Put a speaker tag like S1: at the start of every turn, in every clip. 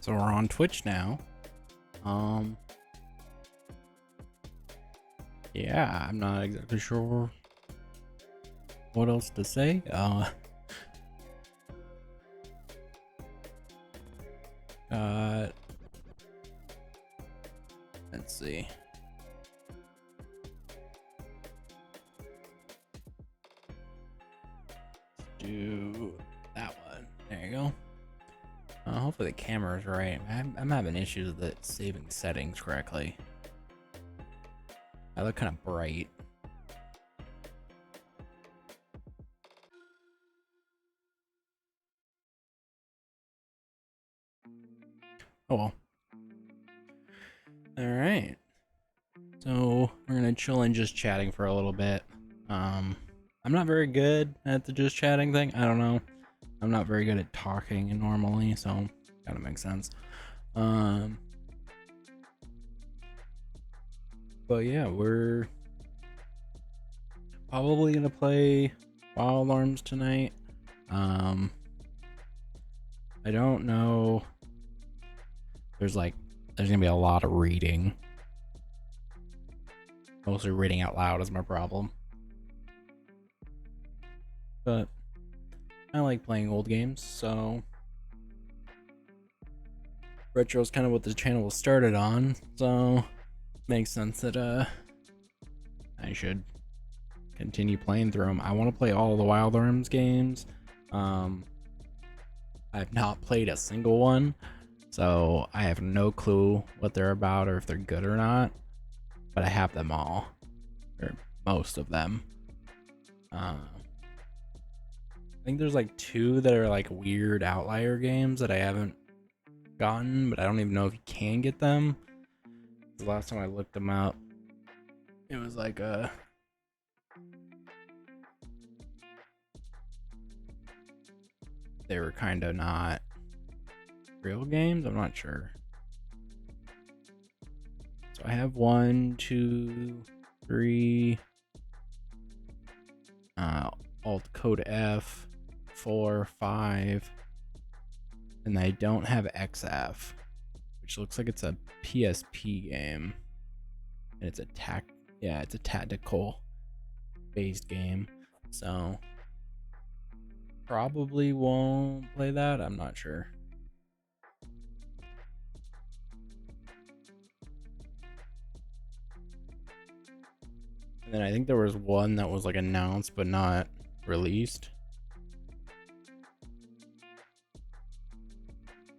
S1: So we're on Twitch now. Um, yeah, I'm not exactly sure what else to say. Uh, let's see. Do that one. There you go. Hopefully the camera's right. I'm having issues with it saving settings correctly. I look kind of bright. Oh well. All right. So we're gonna chill and just chatting for a little bit. I'm not very good at the just chatting thing. I don't know. I'm not very good at talking normally, so kind of makes sense. But yeah, we're probably gonna play Wild Arms tonight. I don't know. There's gonna be a lot of reading. Mostly reading out loud is my problem. But I like playing old games, so retro is kind of what the channel was started on, so makes sense that I should continue playing through them. I want to play all the Wild Arms games. I've not played a single one, so I have no clue what they're about or if they're good or not, but I have them all, or most of them. I think there's like 2 that are like weird outlier games that I haven't gotten, but I don't even know if you can get them. The last time I looked them up, it was like they were kind of not real games. I'm not sure. So I have 1, 2, 3, Alt Code F, 4, 5, and I don't have XF, which looks like it's a PSP game, and it's a tactical based game, so probably won't play that. I'm not sure. And then I think there was one that was like announced but not released.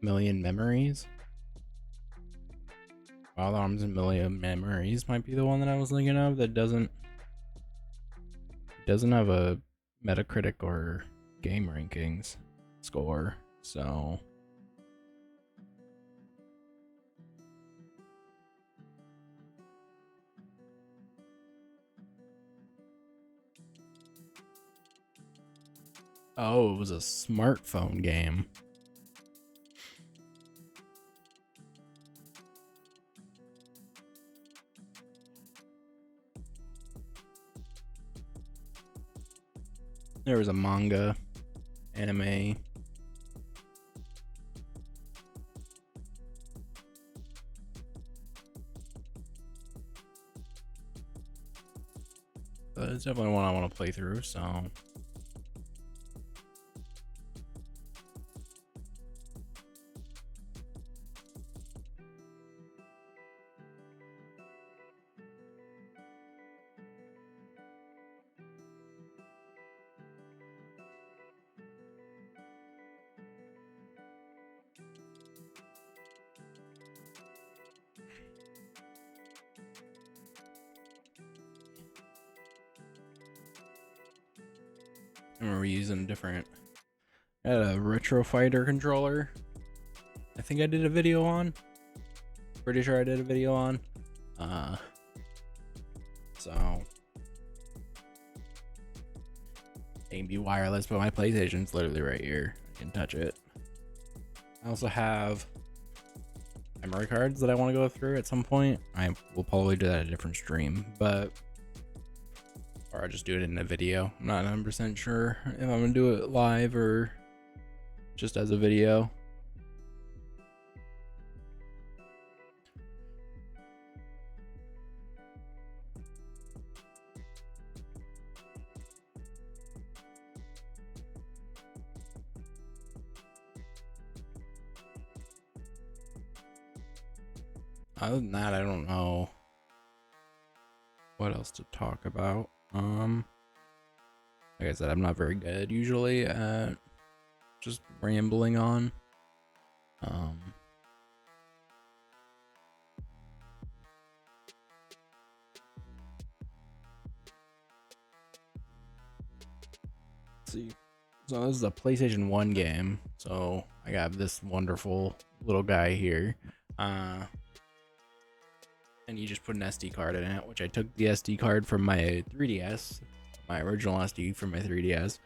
S1: Million Memories. Wild Arms and Million Memories might be the one that I was thinking of that doesn't have a Metacritic or game rankings score, so oh, it was a smartphone game. There was a manga, anime. But it's definitely one I want to play through, so I remember using different. I had a Retro Fighter controller. I think I did a video on. Pretty sure I did a video on. So it can be wireless, but my PlayStation's literally right here. I can touch it. I also have memory cards that I want to go through at some point. I will probably do that at a different stream, or I'll just do it in a video. I'm not 100% sure if I'm gonna do it live or just as a video. Other than that, I don't know what else to talk about. Like I said, I'm not very good usually at just rambling on. Let's see. So this is a PlayStation 1 game. So I got this wonderful little guy here. And you just put an SD card in it, which I took the SD card from my 3DS, my original SD from my 3DS,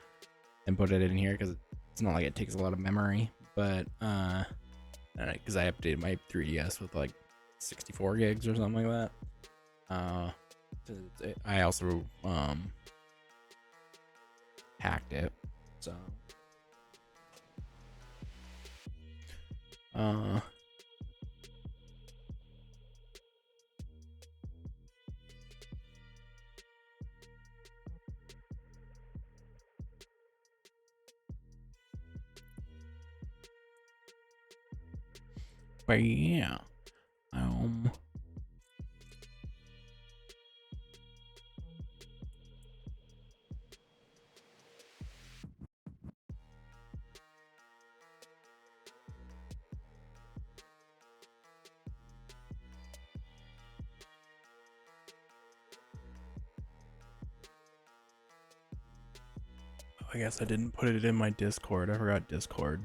S1: and put it in here because it's not like it takes a lot of memory, but because I updated my 3DS with like 64 gigs or something like that. I also hacked it, so but yeah, I guess I didn't put it in my Discord. I forgot Discord.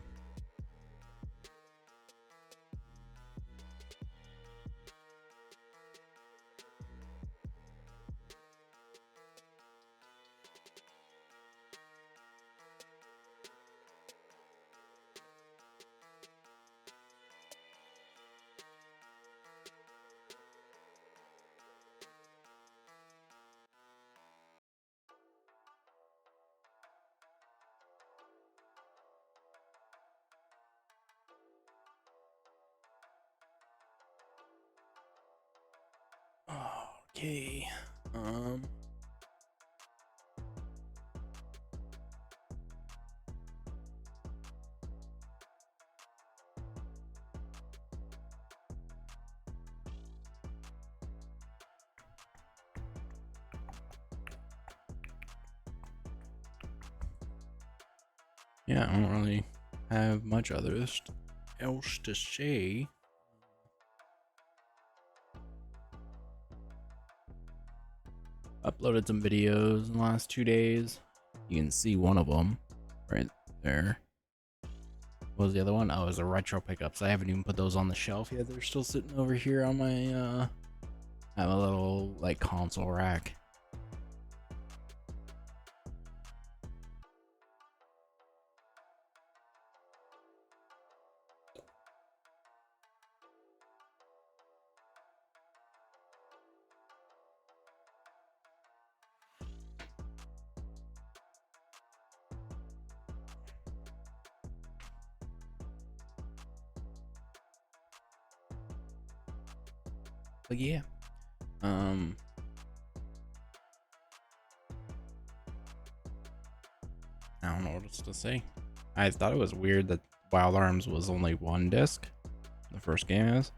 S1: Okay. Yeah, I don't really have much else to say. Uploaded some videos in the last 2 days. You can see one of them right there. What was the other one? Oh, it was a retro pickups. I haven't even put those on the shelf yet. They're still sitting over here on my I have a little like console rack. But yeah. I don't know what else to say. I thought it was weird that Wild Arms was only one disc. The first game is.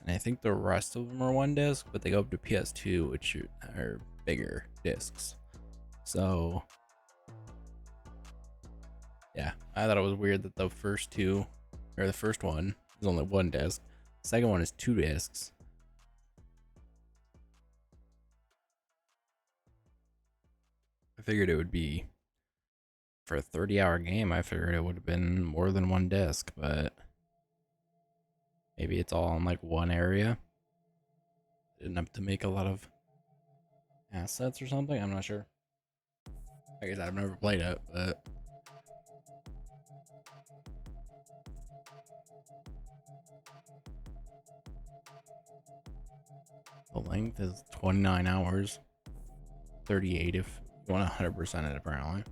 S1: And I think the rest of them are one disc, but they go up to PS2, which are bigger discs. So, yeah, I thought it was weird that the first one is only one disc. The second one is 2 discs. I figured it would be, for a 30-hour game, I figured it would have been more than one disc, but maybe it's all in like one area. Didn't have to make a lot of assets or something. I'm not sure. I guess I've never played it, but the length is 29 hours, 38 if you want 100% it, apparently.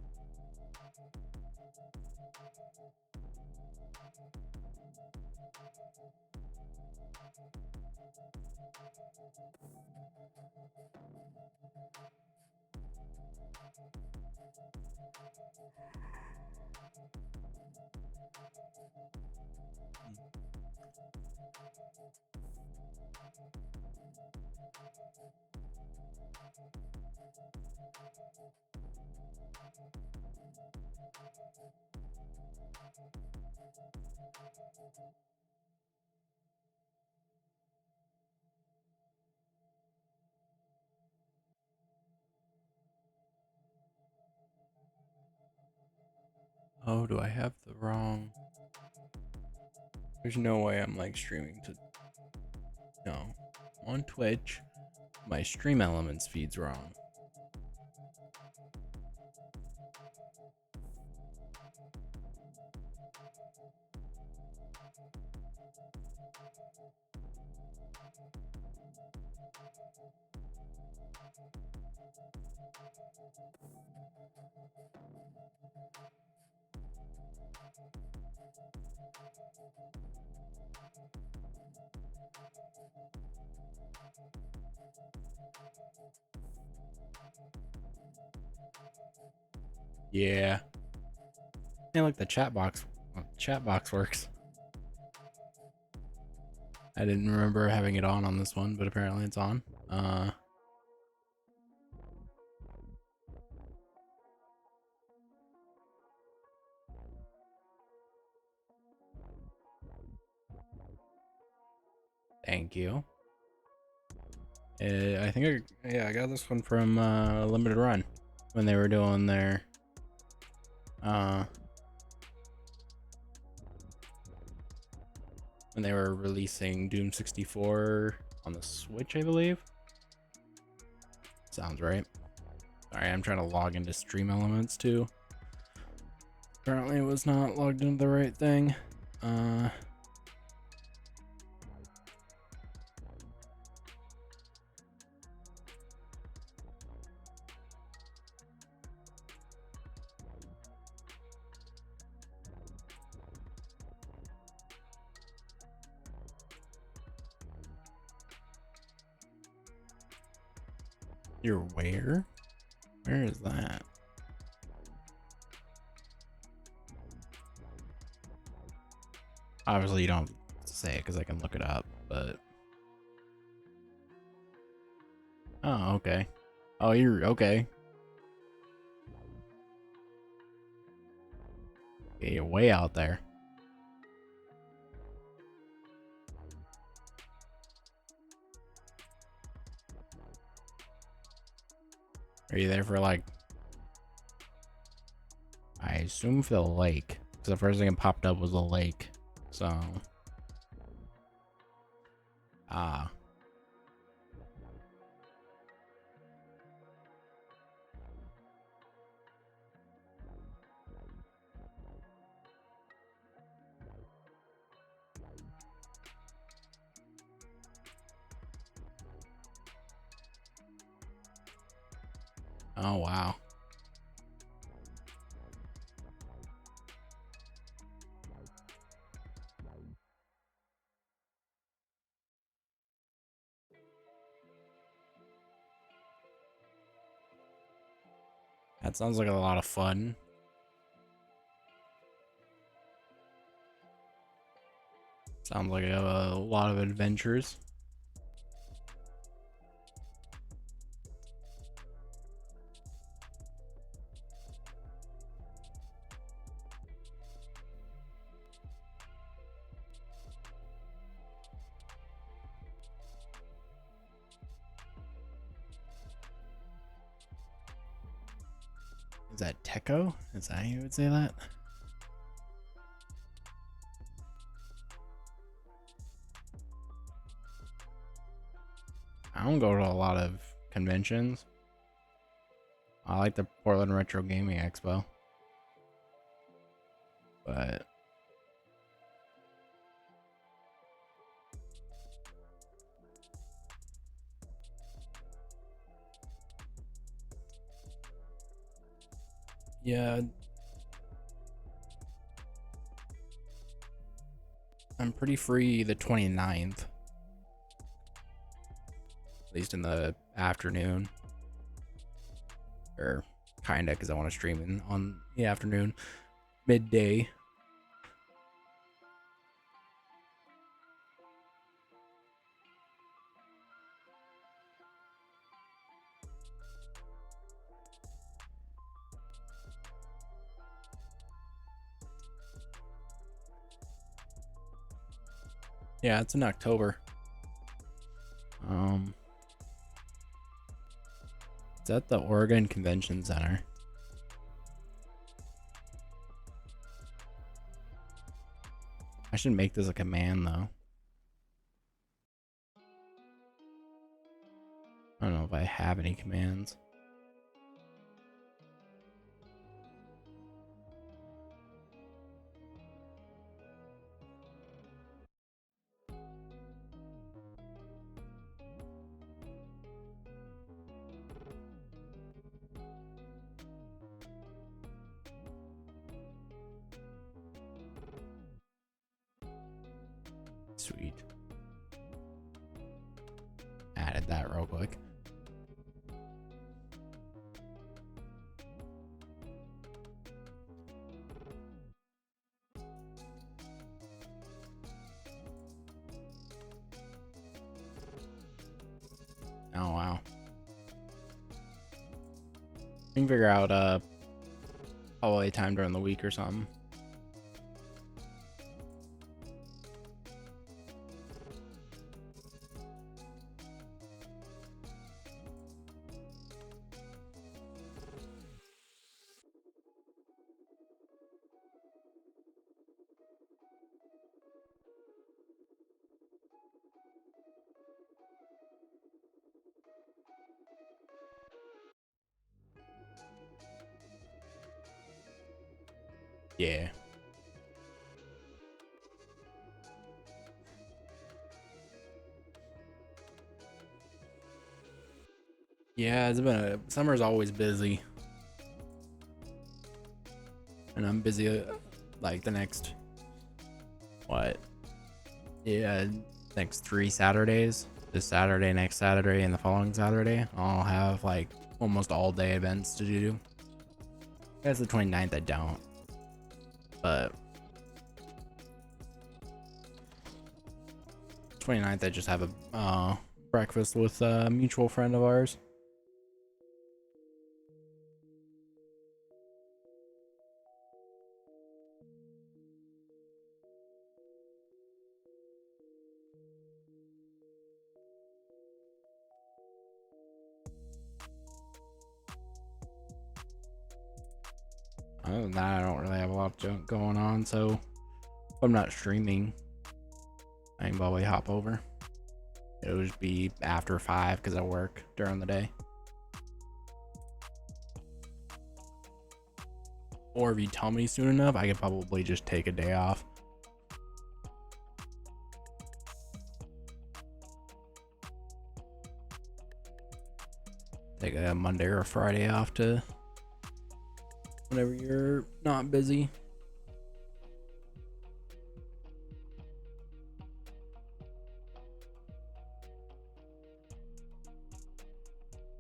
S1: Oh, do I have the wrong? There's no way I'm like streaming to. No, on Twitch, my Stream Elements feed's wrong. Yeah. Hey, look, the chat box. Chat box works. I didn't remember having it on this one, but apparently it's on. Thank you. I think I got this one from Limited Run when they were doing their when they were releasing Doom 64 on the Switch, I believe. Sounds right. Sorry, I'm trying to log into Stream Elements too. Apparently it was not logged into the right thing. You're where? Where is that? Obviously, you don't say it because I can look it up, but. Oh, okay. Oh, you're okay. Yeah, you're way out there. Are you there for like? I assume for the lake, because the first thing that popped up was the lake. So. Ah. Oh, wow. That sounds like a lot of fun. Sounds like a lot of adventures. Is that Techo? Is that how you would say that? I don't go to a lot of conventions. I like the Portland Retro Gaming Expo. But yeah, I'm pretty free the 29th. At least in the afternoon. Or kinda, because I want to stream on the afternoon. Midday. Yeah, it's in October. It's at the Oregon Convention Center. I should make this a command though. I don't know if I have any commands. Sweet. Added that real quick. Oh wow. We can figure out holiday time during the week or something. Yeah. Yeah, it's been summer's always busy. And I'm busy like the next what? Yeah, next 3 Saturdays. This Saturday, next Saturday, and the following Saturday. I'll have like almost all day events to do. I guess the 29th I don't. But 29th I just have a breakfast with a mutual friend of ours. Other than that, I don't really have a lot of junk going on, so if I'm not streaming, I can probably hop over. It'll just be after 5 because I work during the day. Or if you tell me soon enough, I could probably just take a day off. Take a Monday or a Friday off to whenever you're not busy.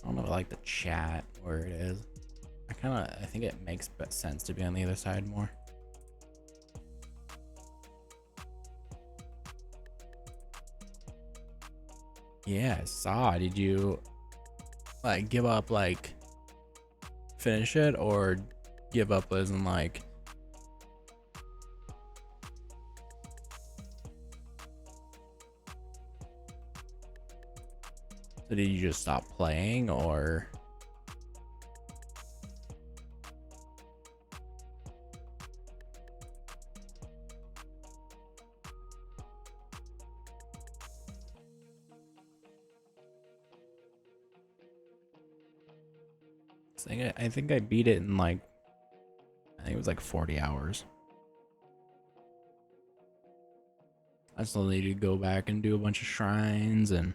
S1: I don't know if I like the chat where it is. I think it makes sense to be on the other side more. Yeah, I saw. Did you like give up, like finish it, or give up as in like so did you just stop playing, or I think I beat it in like I think it was like 40 hours. I still need to go back and do a bunch of shrines and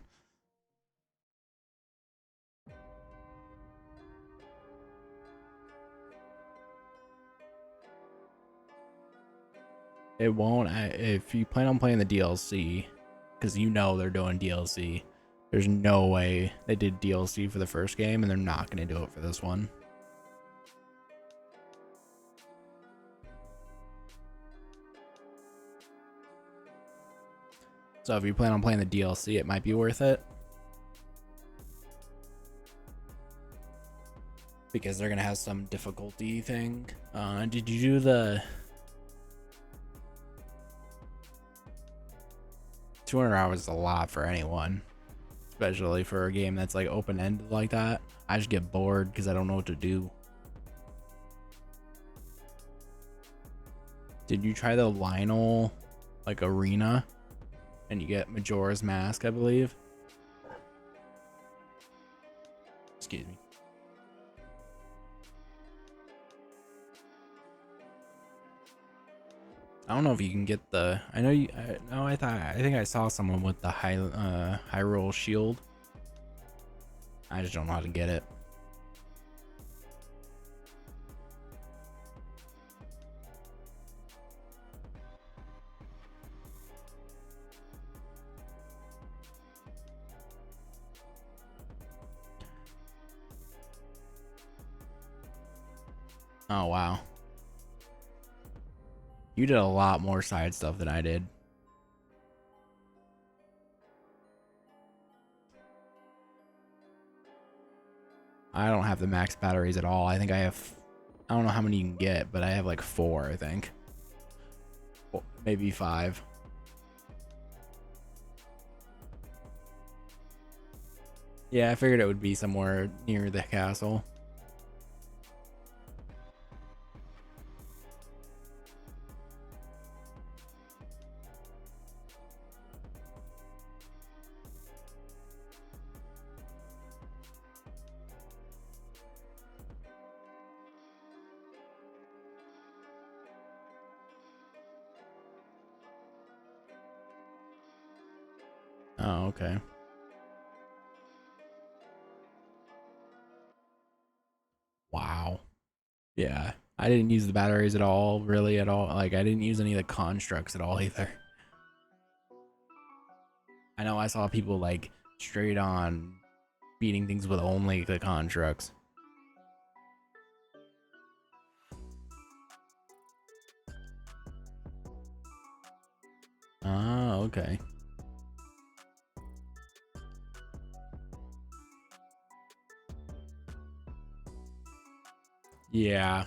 S1: it won't. If you plan on playing the DLC, because you know they're doing DLC, there's no way they did DLC for the first game and they're not going to do it for this one. So if you plan on playing the DLC, it might be worth it. Because they're going to have some difficulty thing. Did you do the... 200 hours is a lot for anyone, especially for a game that's like open-ended like that. I just get bored because I don't know what to do. Did you try the Lionel like arena and you get Majora's Mask, I believe? Excuse me. I don't know if you can get the. I know you. No, I think I saw someone with the Hyrule Shield. I just don't know how to get it. Oh wow. You did a lot more side stuff than I did. I don't have the max batteries at all. I think I have, I don't know how many you can get, but I have like 4, I think. Well, maybe 5. Yeah, I figured it would be somewhere near the castle. Oh, okay. Wow. Yeah. I didn't use the batteries at all, really at all. Like, I didn't use any of the constructs at all either. I know I saw people like straight on beating things with only the constructs. Oh, okay. Yeah.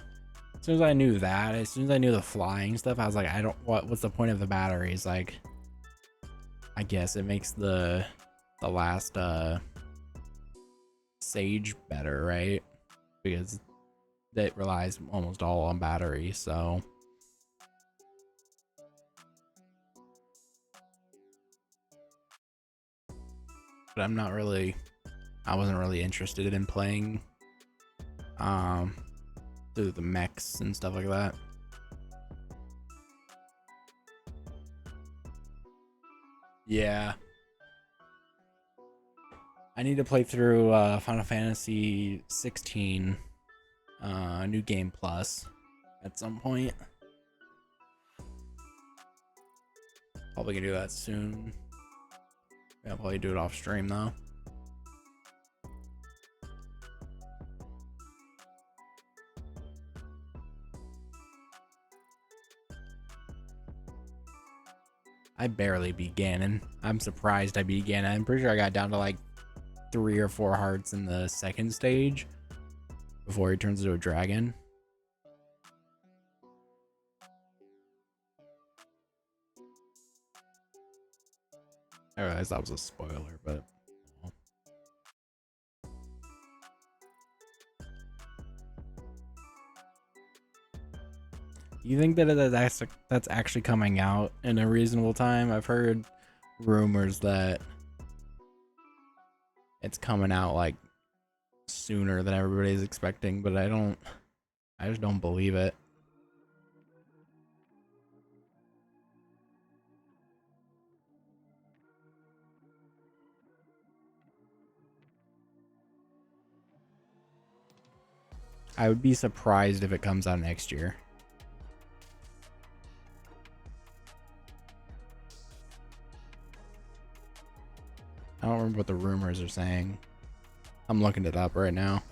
S1: As soon as I knew that, as soon as I knew the flying stuff, I was like, I don't, what's the point of the batteries? Like, I guess it makes the last Sage better, right? Because it relies almost all on battery, so. But I'm not really, I wasn't really interested in playing through the mechs and stuff like that. Yeah. I need to play through Final Fantasy 16 New Game Plus at some point. Probably gonna do that soon. Yeah, I'll probably do it off stream though. I barely beat Ganon. I'm surprised I beat Ganon. I'm pretty sure I got down to like 3 or 4 hearts in the second stage before he turns into a dragon. I realized that was a spoiler, but you think that that's actually coming out in a reasonable time? I've heard rumors that it's coming out like sooner than everybody's expecting, but I just don't believe it. I would be surprised if it comes out next year. I don't remember what the rumors are saying. I'm looking it up right now.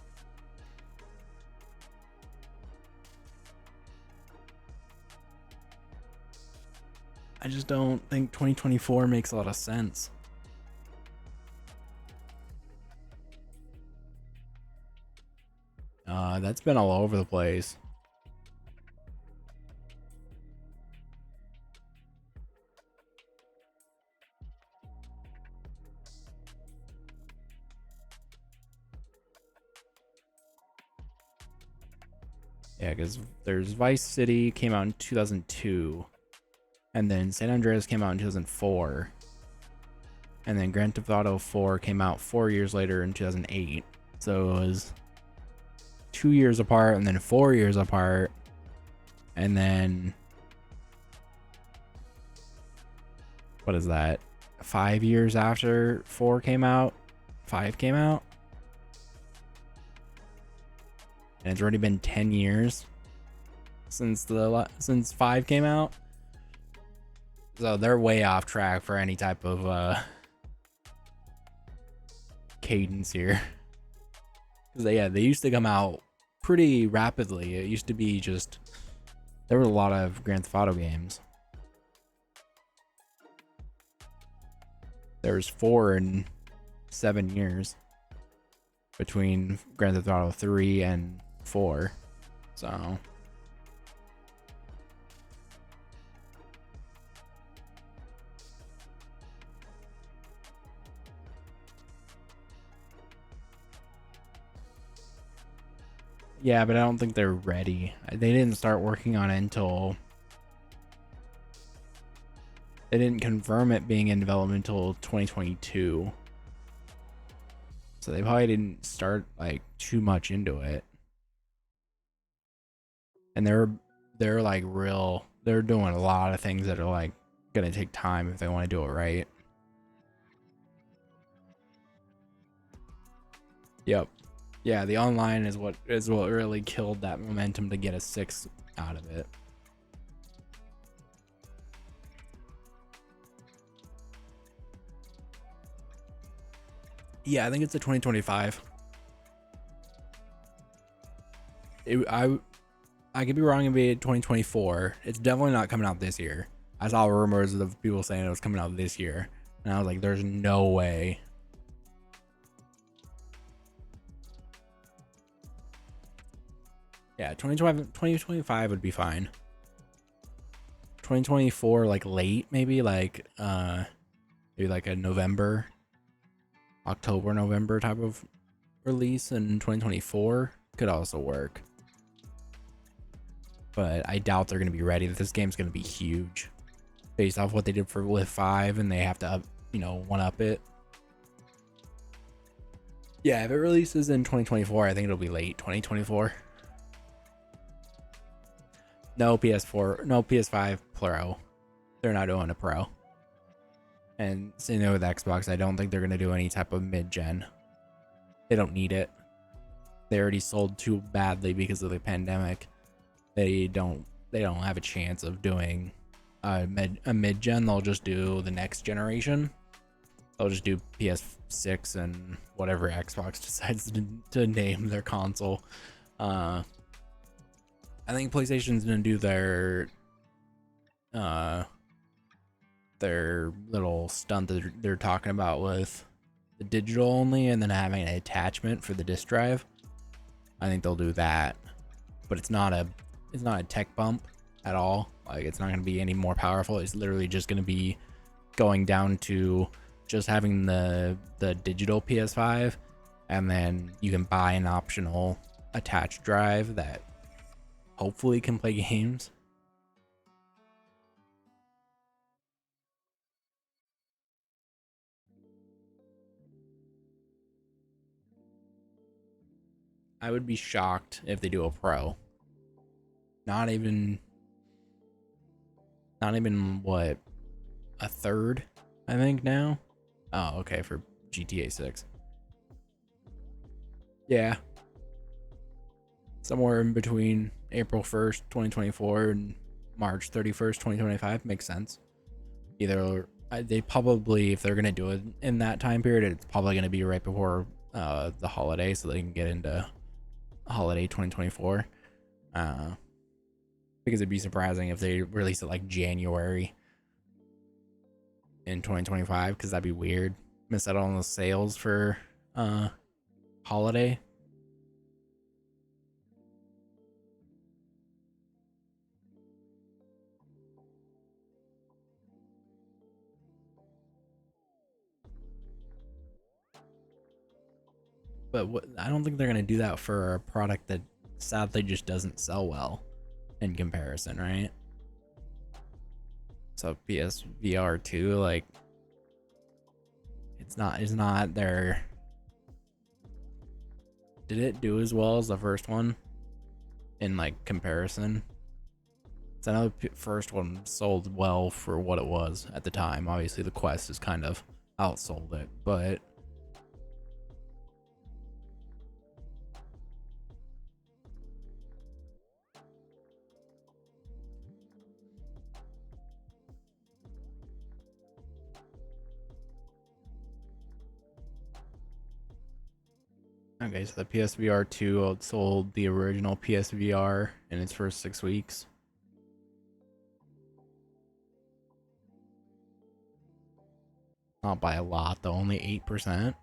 S1: I just don't think 2024 makes a lot of sense. That's been all over the place. Yeah, because there's Vice City came out in 2002, and then San Andreas came out in 2004, and then Grand Theft Auto 4 came out 4 years later in 2008. So it was 2 years apart, and then 4 years apart, and then what is that? 5 years after 4 came out, 5 came out, and it's already been 10 years since 5 came out. So they're way off track for any type of cadence here. Because they used to come out pretty rapidly. It used to be just, there were a lot of Grand Theft Auto games. There's 4 in 7 years between Grand Theft Auto 3 and 4. So yeah, but I don't think they're ready. They didn't start working on it until, they didn't confirm it being in development until 2022. So they probably didn't start like too much into it. And they're like they're doing a lot of things that are like gonna take time if they want to do it right. Yep. Yeah, the online is what really killed that momentum to get a 6 out of it. Yeah, I think it's a 2025. I could be wrong and be 2024. It's definitely not coming out this year. I saw rumors of people saying it was coming out this year, and I was like, there's no way. Yeah, 2025 would be fine. 2024, like late, maybe like maybe like a November, November type of release in 2024 could also work. But I doubt they're gonna be ready. This game's gonna be huge, based off what they did with 5, and they have to one up it. Yeah, if it releases in 2024, I think it'll be late 2024. No PS4, no PS5 Pro. They're not doing a Pro. And same with Xbox, I don't think they're gonna do any type of mid-gen. They don't need it. They already sold too badly because of the pandemic. They don't have a chance of doing a mid-gen. They'll just do the next generation. They'll just do PS6 and whatever Xbox decides to name their console. I think PlayStation's gonna do their little stunt that they're talking about with the digital only, and then having an attachment for the disc drive. I think they'll do that, but it's not a tech bump at all. Like, it's not gonna be any more powerful. It's literally just gonna be going down to just having the digital PS5, and then you can buy an optional attached drive that hopefully can play games. I would be shocked if they do a Pro. Not even what, a third, I think now. Oh, okay, for GTA 6. Yeah. Somewhere in between April 1st, 2024 and March 31st, 2025 makes sense. Either they probably, if they're going to do it in that time period, it's probably going to be right before the holiday, so they can get into holiday 2024. Because it'd be surprising if they release it like January in 2025, because that'd be weird. Miss out on the sales for holiday. But I don't think they're gonna do that for a product that's sadly just doesn't sell well in comparison, right? So PSVR 2, like, it's not there. Did it do as well as the first one in like comparison? So I know the first one sold well for what it was at the time. Obviously, the Quest has kind of outsold it, but okay, so the PSVR 2 outsold the original PSVR in its first 6 weeks. Not by a lot, though, only 8%.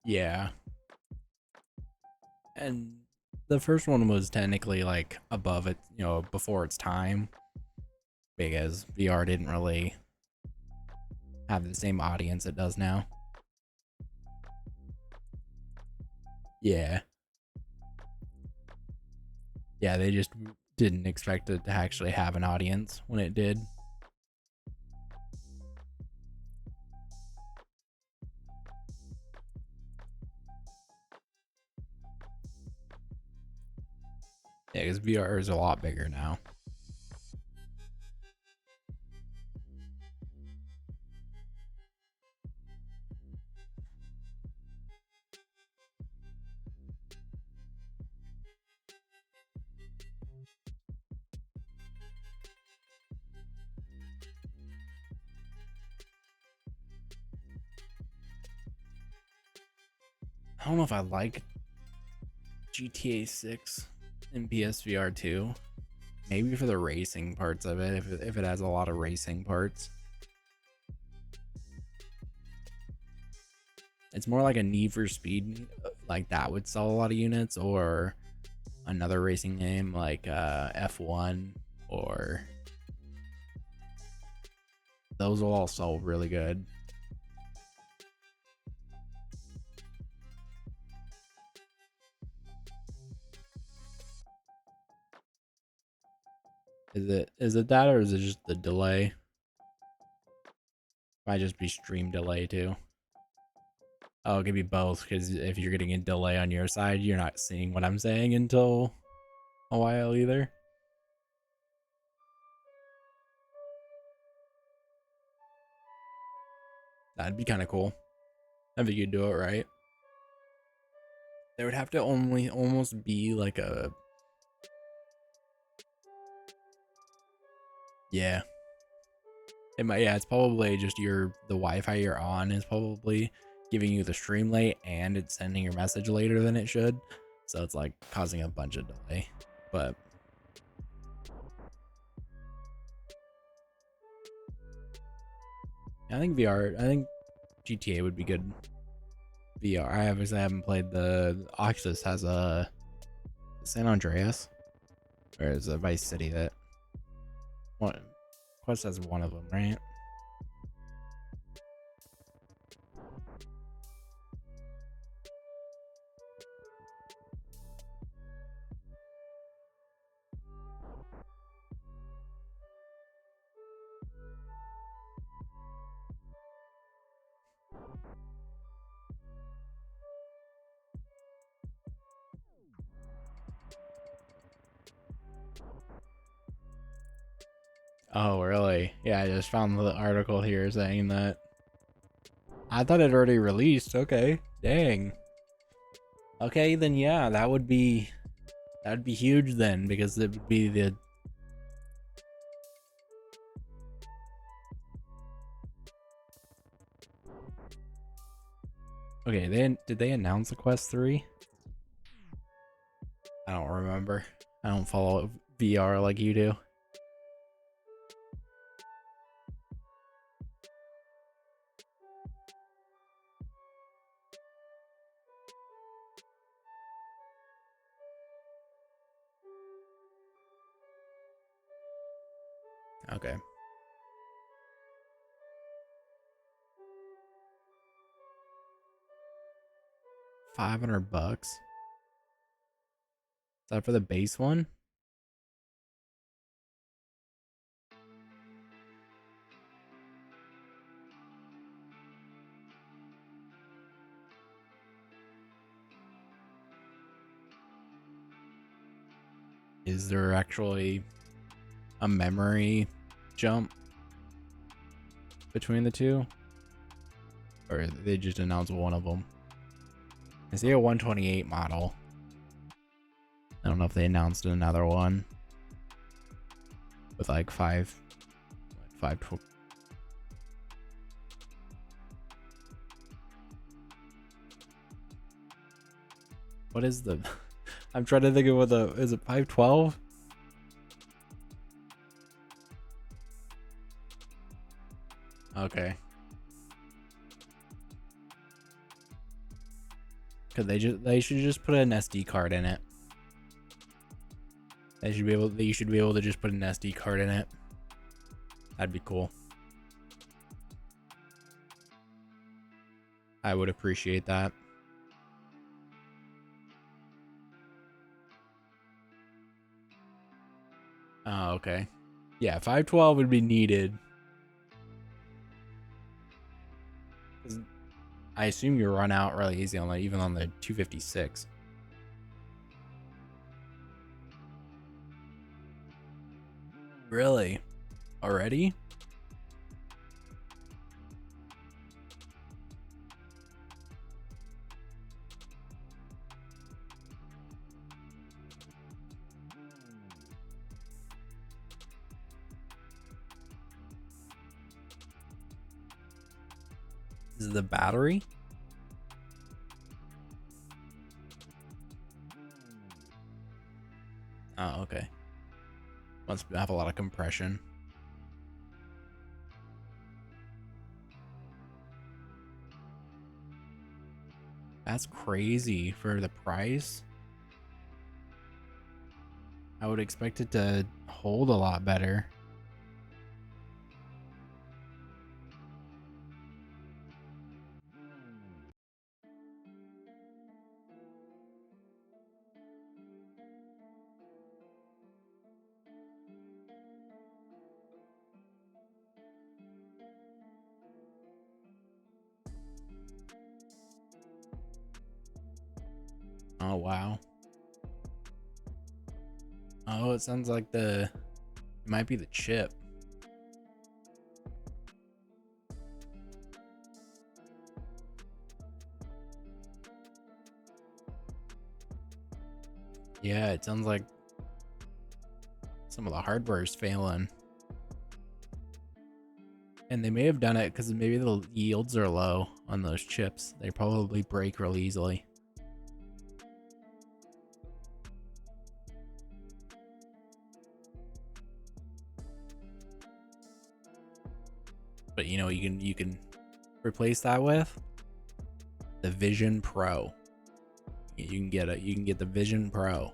S1: Yeah. And the first one was technically like above it, before its time, because VR didn't really have the same audience it does now. Yeah. Yeah, they just didn't expect it to actually have an audience when it did. Yeah, because VR is a lot bigger now. I don't know if I like GTA 6 in PSVR 2. Maybe for the racing parts of it, if it has a lot of racing parts. It's more like a Need for Speed, like that would sell a lot of units, or another racing game like F1, or those will all sell really good. Is it that, or is it just the delay? Might just be stream delay too. Oh, it could be both, because if you're getting a delay on your side, you're not seeing what I'm saying until a while either. That'd be kind of cool. If you could do it right. There would have to only almost be like a, yeah. It might, yeah, it's probably just the Wi-Fi you're on is probably giving you the stream late, and it's sending your message later than it should. So it's like causing a bunch of delay. But I think GTA would be good. VR. I haven't played the Oxus has a San Andreas, or is a Vice City that one Quest has one of them, right? Oh, really? Yeah, I just found the article here saying that. I thought it already released. Okay. Dang. Okay, then yeah, that'd be huge then, because it would be the Okay, did they announce the Quest 3? I don't remember. I don't follow VR like you do. Okay. $500. Is that for the base one? Is there actually a memory jump between the two? Or they just announced one of them? I see a 128 model. I don't know if they announced another one with like five. What is the? I'm trying to think of what the is it 512? Okay. Cause they should just put an SD card in it. You should be able to just put an SD card in it. That'd be cool. I would appreciate that. Oh, okay. Yeah, 512 would be needed. I assume you run out really easy on even on the 256. Really? Already? Is the battery? Oh, okay. Must have a lot of compression. That's crazy for the price. I would expect it to hold a lot better. Oh, wow. Oh, it sounds like it might be the chip. Yeah, it sounds like some of the hardware is failing. And they may have done it because maybe the yields are low on those chips. They probably break real easily. But you know you can replace that with the Vision Pro. You can get the Vision Pro.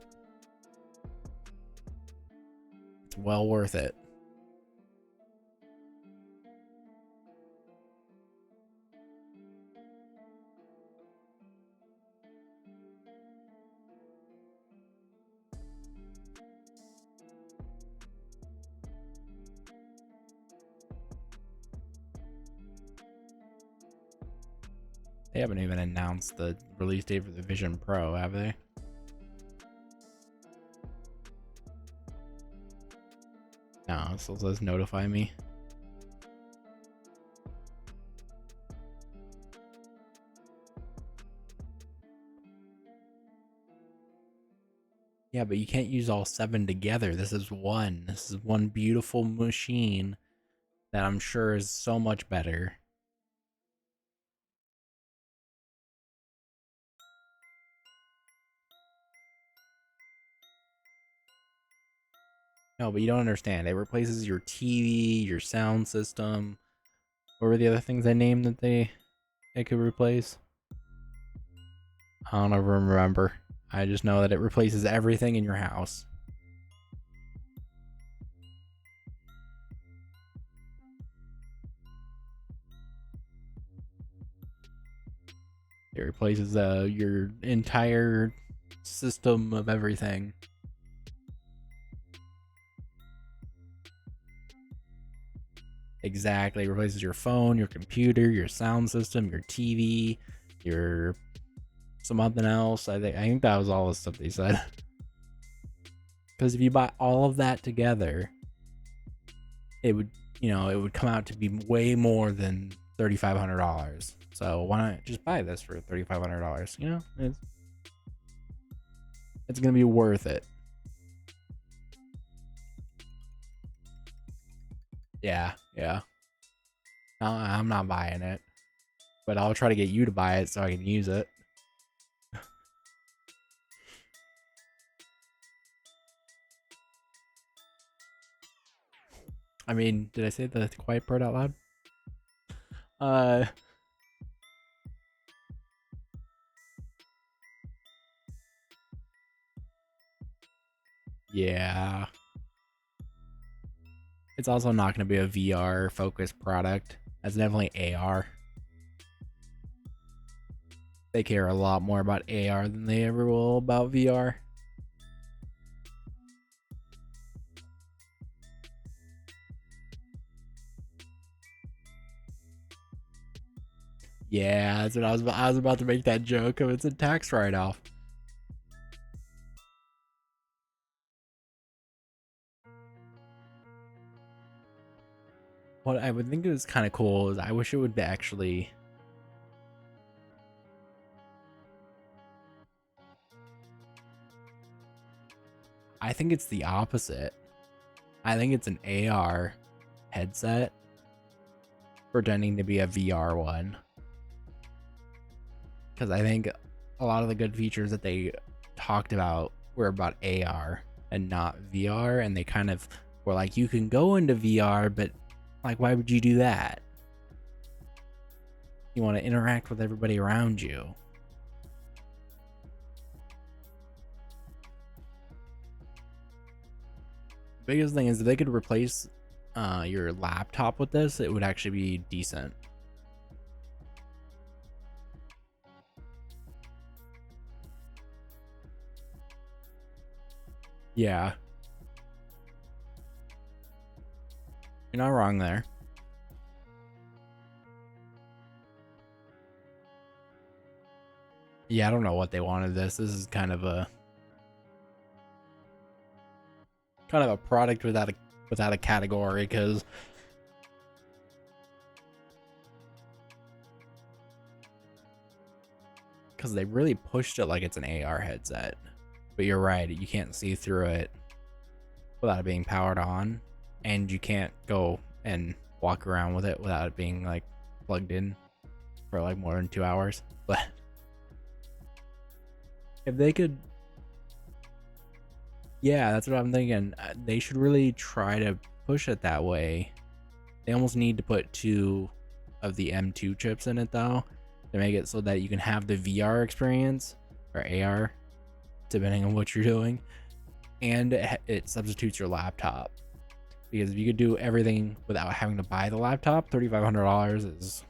S1: It's well worth it. They haven't even announced the release date for the Vision Pro, have they? No, it still says notify me. Yeah, but you can't use all 7 together. This is one. This is one beautiful machine that I'm sure is so much better. No, but you don't understand. It replaces your TV, your sound system. What were the other things I named that it could replace? I don't ever remember. I just know that it replaces everything in your house. It replaces your entire system of everything. Exactly. It replaces your phone, your computer, your sound system, your TV, your something else. I think that was all the stuff they said. Because if you buy all of that together, it would, it would come out to be way more than $3,500. So why not just buy this for $3,500? It's gonna be worth it. Yeah. No, I'm not buying it, but I'll try to get you to buy it so I can use it. I mean, did I say the quiet part out loud? Yeah. It's also not going to be a VR focused product. That's definitely AR. They care a lot more about AR than they ever will about VR. Yeah, that's what I was about to make that joke of. It's a tax write-off. What I would think is kind of cool is I wish it would actually. I think it's the opposite. I think it's an AR headset pretending to be a VR one. Because I think a lot of the good features that they talked about were about AR and not VR, and they kind of were like, you can go into VR, but like, why would you do that? You want to interact with everybody around you. The biggest thing is if they could replace your laptop with this, it would actually be decent. Yeah. You're not wrong there. Yeah, I don't know what they wanted this. This is kind of a product without a category, because they really pushed it like it's an AR headset. But you're right, you can't see through it without it being powered on, and you can't go and walk around with it without it being like plugged in for like more than 2 hours. But if they could, yeah, that's what I'm thinking. They should really try to push it that way. They almost need to put 2 of the M2 chips in it though, to make it so that you can have the VR experience, or AR, depending on what you're doing, and it substitutes your laptop. Because if you could do everything without having to buy the laptop, $3,500 is,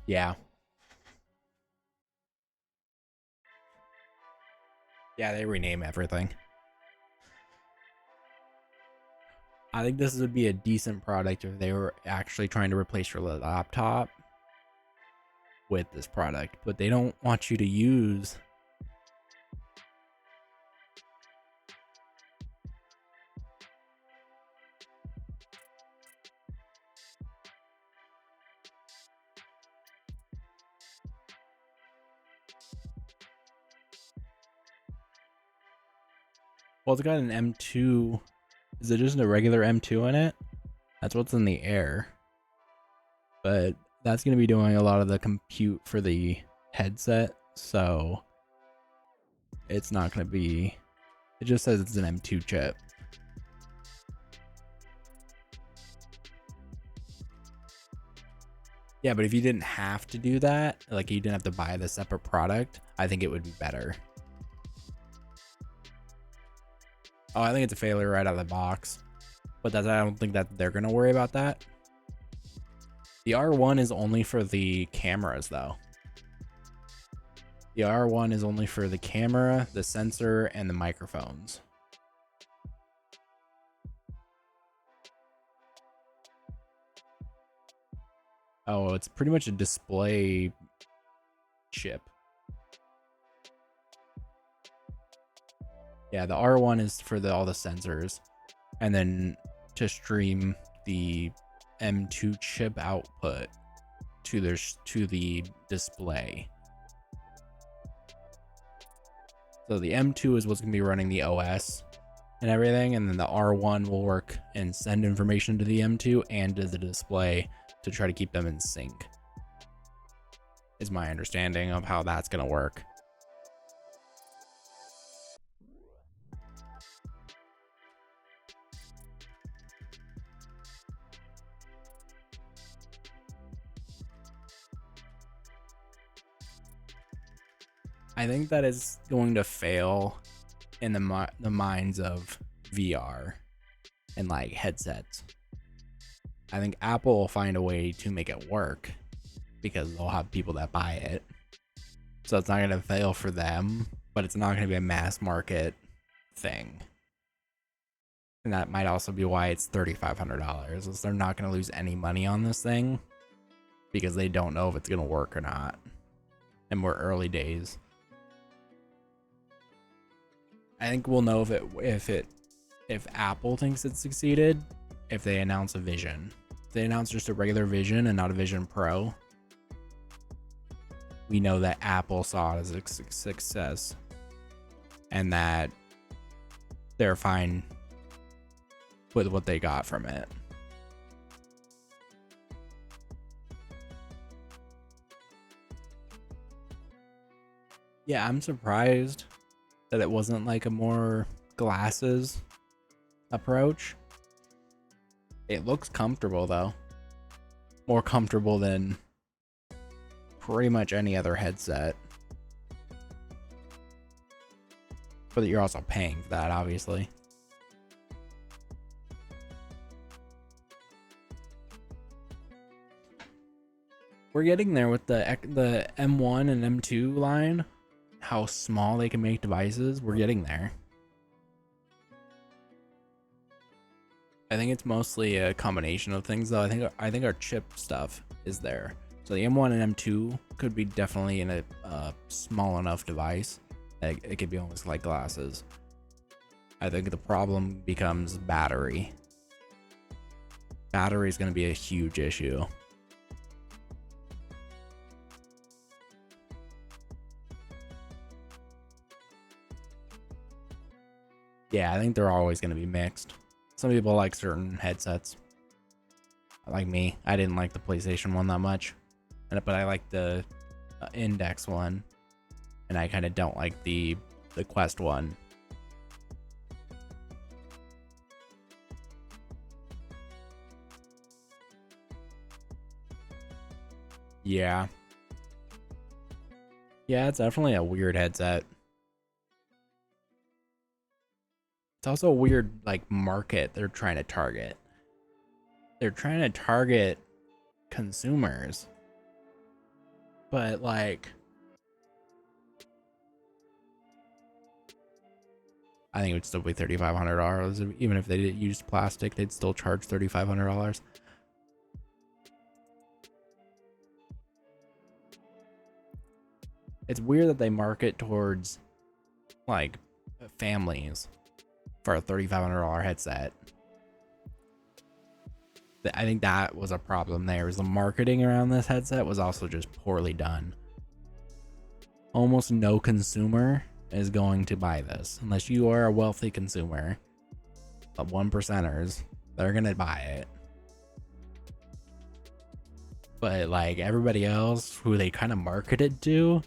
S1: yeah. Yeah, they rename everything. I think this would be a decent product if they were actually trying to replace your laptop with this product, but they don't want you to use. Well, it's got an M2. Is it just a regular M2 in it? That's what's in the Air. But that's going to be doing a lot of the compute for the headset, so it's not going to be. It just says it's an M2 chip. Yeah, but if you didn't have to do that, like you didn't have to buy the separate product, I think it would be better. Oh, I think it's a failure right out of the box. But I don't think that they're going to worry about that. The R1 is only for the cameras though. The R1 is only for the camera, the sensor, and the microphones. Oh, it's pretty much a display chip. Yeah, the R1 is for all the sensors, and then to stream the M2 chip output to the display. So the M2 is what's going to be running the OS and everything, and then the R1 will work and send information to the M2 and to the display to try to keep them in sync. Is my understanding of how that's going to work. I think that is going to fail in the minds of VR and like headsets. I think Apple will find a way to make it work because they'll have people that buy it. So it's not going to fail for them, but it's not going to be a mass market thing. And that might also be why it's $3,500. Is they're not going to lose any money on this thing because they don't know if it's going to work or not. And we're early days. I think we'll know if Apple thinks it succeeded if they announce a Vision. If they announce just a regular Vision and not a Vision Pro, we know that Apple saw it as a success and that they're fine with what they got from it. Yeah, I'm surprised that it wasn't like a more glasses approach. It looks comfortable though. More comfortable than pretty much any other headset. But you're also paying for that, obviously. We're getting there with the M1 and M2 line. How small they can make devices, we're getting there. I think it's mostly a combination of things though. I think our chip stuff is there. So the M1 and M2 could be definitely in a small enough device that it could be almost like glasses. I think the problem becomes battery. Battery is going to be a huge issue. Yeah, I think they're always going to be mixed. Some people like certain headsets. Like me, I didn't like the PlayStation one that much, but I like the Index one, and I kind of don't like the Quest one. Yeah. Yeah, it's definitely a weird headset. It's also a weird like market they're trying to target. They're trying to target consumers. But like I think it would still be $3,500. Even if they didn't use plastic, they'd still charge $3,500. It's weird that they market towards like families for a $3,500 headset. I think that was a problem there. Was the marketing around this headset was also just poorly done. Almost no consumer is going to buy this unless you are a wealthy consumer. The 1%ers, they're gonna buy it. But like everybody else who they kind of marketed to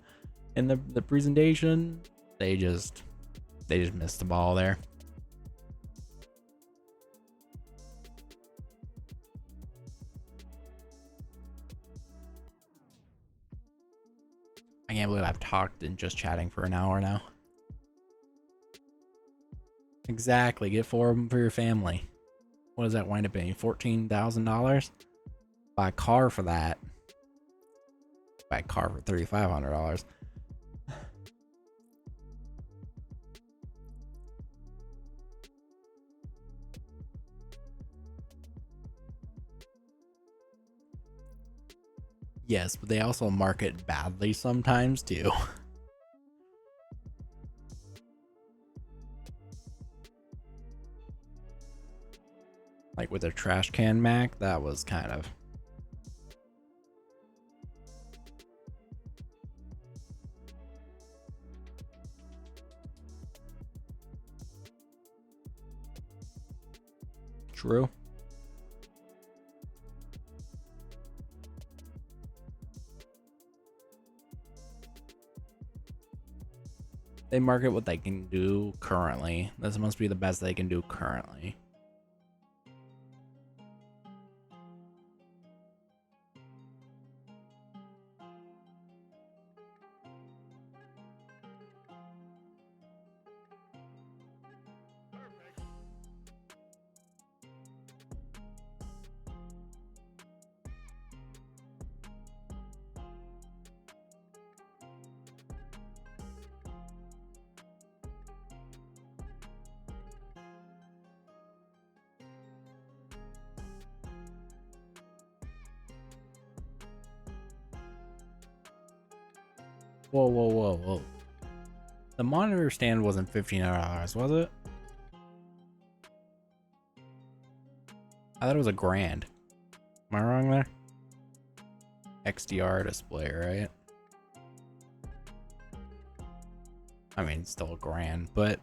S1: in the presentation, they just missed the ball there. I can't believe I've talked and just chatting for an hour now. Exactly. Get 4 of them for your family. What does that wind up being? $14,000? Buy a car for that. Buy a car for $3,500. Yes, but they also market badly sometimes too. Like with their trash can Mac, that was kind of. True. They market what they can do currently. This must be the best they can do currently. Whoa, whoa, whoa, whoa. The monitor stand wasn't $1,500, was it? I thought it was $1,000. Am I wrong there? XDR display, right? I mean, it's still $1,000, but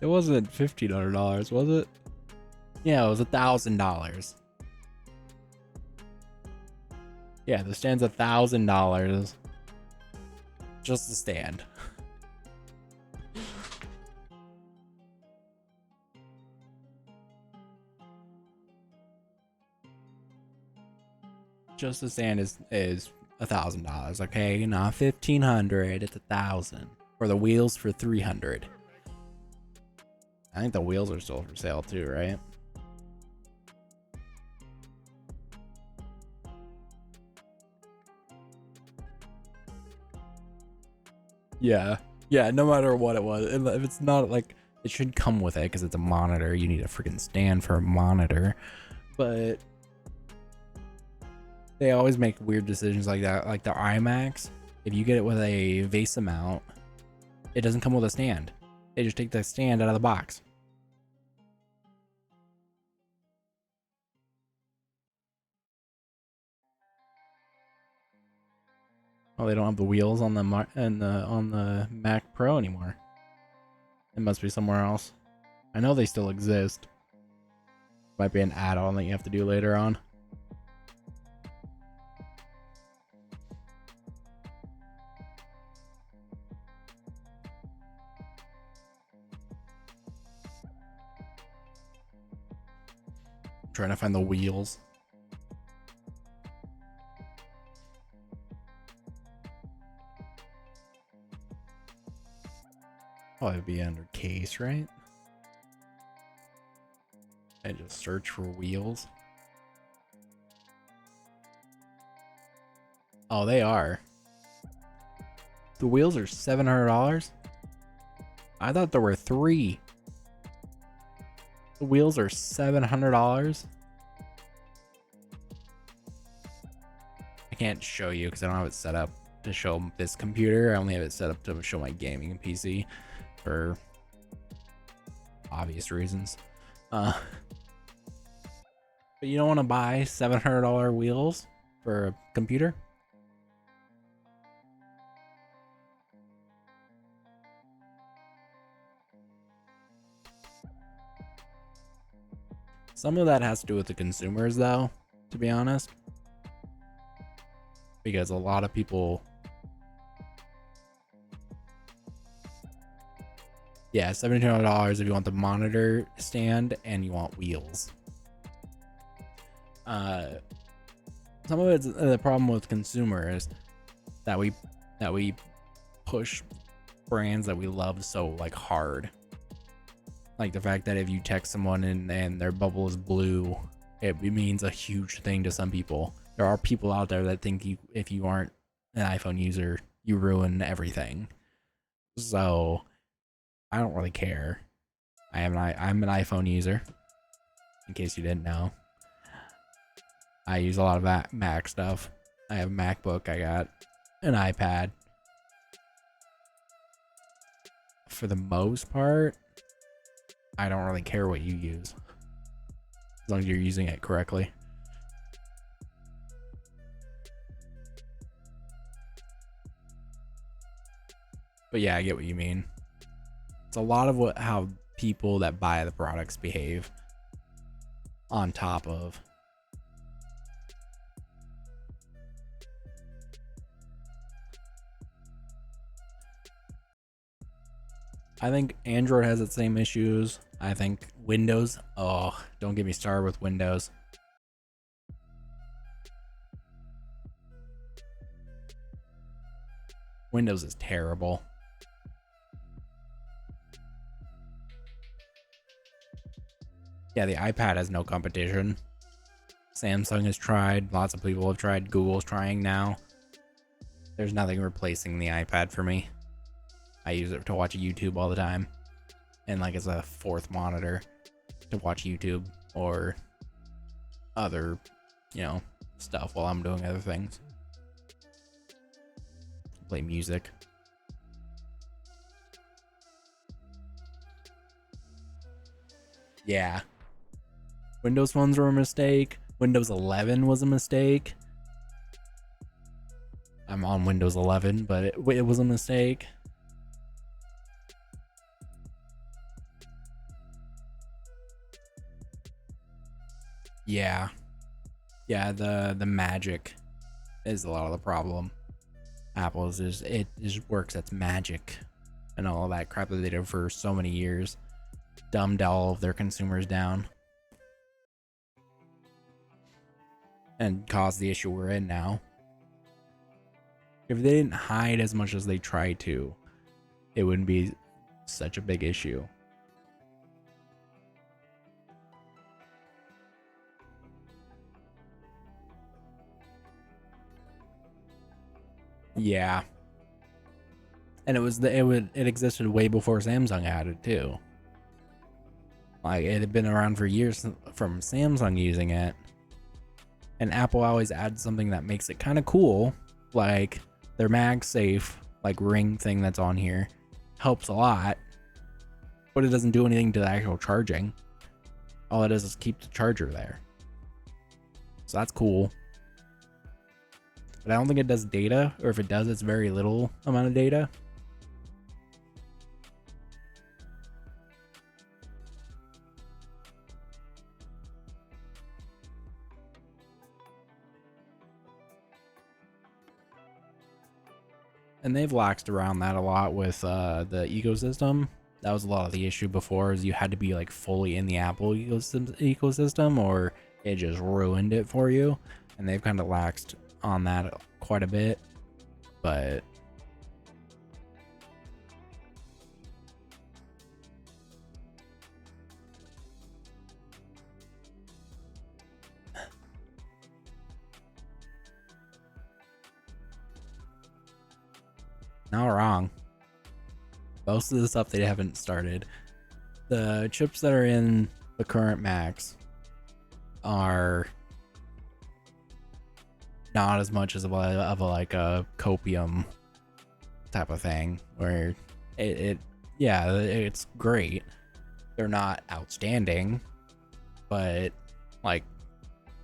S1: it wasn't $1,500, was it? Yeah, it was $1,000. Yeah, the stand's $1,000. Just the stand. Just the stand is $1,000. Okay, not $1,500. It's $1,000. For the wheels for $300. I think the wheels are still for sale too, right? Yeah. Yeah, no matter what it was. If it's not like, it should come with it because it's a monitor. You need a freaking stand for a monitor. But they always make weird decisions like that. Like the iMacs, if you get it with a VESA mount, it doesn't come with a stand. They just take the stand out of the box. Oh, they don't have the wheels on the on the Mac Pro anymore. It must be somewhere else. I know they still exist. Might be an add-on that you have to do later on. I'm trying to find the wheels. Oh, it'd be under case, right? I just search for wheels. Oh, they are. The wheels are $700. I thought there were 3. The wheels are $700. I can't show you because I don't have it set up to show this computer. I only have it set up to show my gaming PC for obvious reasons. But you don't want to buy $700 wheels for a computer? Some of that has to do with the consumers, though, to be honest. Because a lot of people... Yeah, $1,700 if you want the monitor stand and you want wheels. Some of it's the problem with consumers that we push brands that we love so like hard. Like the fact that if you text someone and their bubble is blue, it means a huge thing to some people. There are people out there that think if you aren't an iPhone user, you ruin everything. So I don't really care. I'm an iPhone user, in case you didn't know. I use a lot of Mac stuff. I have a MacBook. I got an iPad. For the most part, I don't really care what you use, as long as you're using it correctly. But yeah, I get what you mean. It's a lot of how people that buy the products behave, on top of. I think Android has its same issues. I think Windows, oh, don't get me started with Windows. Windows is terrible. Yeah, the iPad has no competition. Samsung has tried, lots of people have tried, Google's trying now. There's nothing replacing the iPad for me. I use it to watch YouTube all the time, and like as a fourth monitor to watch YouTube or other, stuff while I'm doing other things. Play music. Yeah. Windows phones were a mistake. Windows 11 was a mistake. I'm on Windows 11, but it was a mistake. Yeah. Yeah, the magic is a lot of the problem. Apple's it just works its magic and all of that crap that they did for so many years. Dumbed all of their consumers down. And caused the issue we're in now. If they didn't hide as much as they tried to, it wouldn't be such a big issue. Yeah. And it existed way before Samsung had it too. Like, it had been around for years from Samsung using it. And Apple always adds something that makes it kind of cool, like their MagSafe like ring thing that's on here helps a lot, but it doesn't do anything to the actual charging. All it does is keep the charger there. So that's cool. But I don't think it does data, or if it does, it's very little amount of data. And they've laxed around that a lot with the ecosystem. That was a lot of the issue before, is you had to be like fully in the Apple ecosystem or it just ruined it for you. And they've kind of laxed on that quite a bit. But not wrong. Most of the stuff they haven't started. The chips that are in the current Macs are not as much as of a copium type of thing, where it's great. They're not outstanding, but like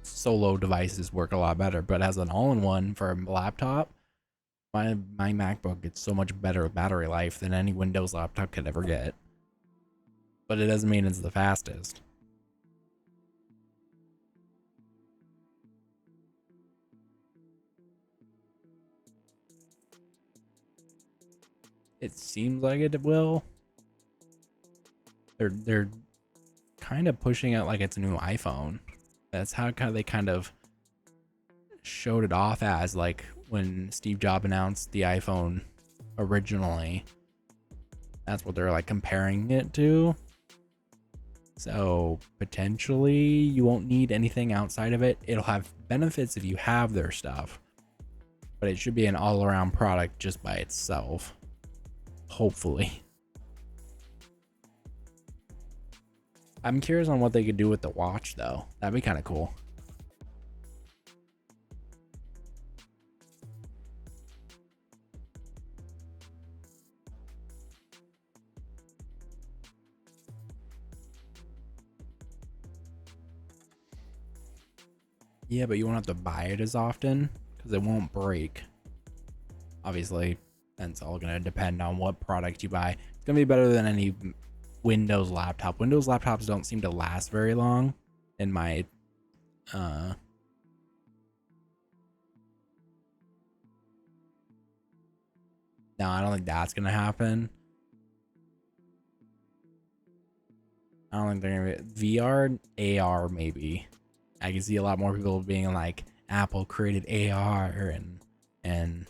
S1: solo devices work a lot better. But as an all-in-one for a laptop, my MacBook gets so much better battery life than any Windows laptop could ever get. But it doesn't mean it's the fastest. It seems like it will. They're kind of pushing it like it's a new iPhone. That's how they kind of showed it off as, like when Steve Jobs announced the iPhone originally. That's what they're like comparing it to. So potentially you won't need anything outside of it. It'll have benefits if you have their stuff, but it should be an all-around product just by itself. Hopefully. I'm curious on what they could do with the watch though. That'd be kind of cool. Yeah, but you won't have to buy it as often because it won't break. Obviously, that's all going to depend on what product you buy. It's going to be better than any Windows laptop. Windows laptops don't seem to last very long in my no, I don't think that's going to happen. I don't think they're going to be VR, AR maybe. I can see a lot more people being like Apple created AR and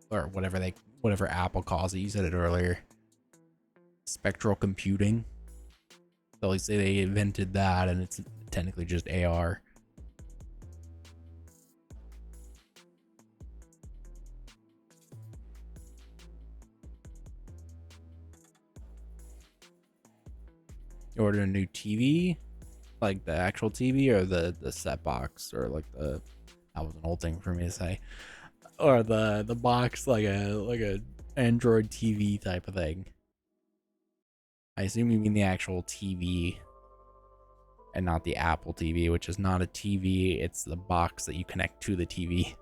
S1: or whatever Apple calls it. You said it earlier. Spectral computing. They'll say they invented that and it's technically just AR. You ordered a new TV, like the actual TV or the set box, or like that was an old thing for me to say, or the box, like a Android TV type of thing. I assume you mean the actual TV and not the Apple TV, which is not a TV, it's the box that you connect to the TV.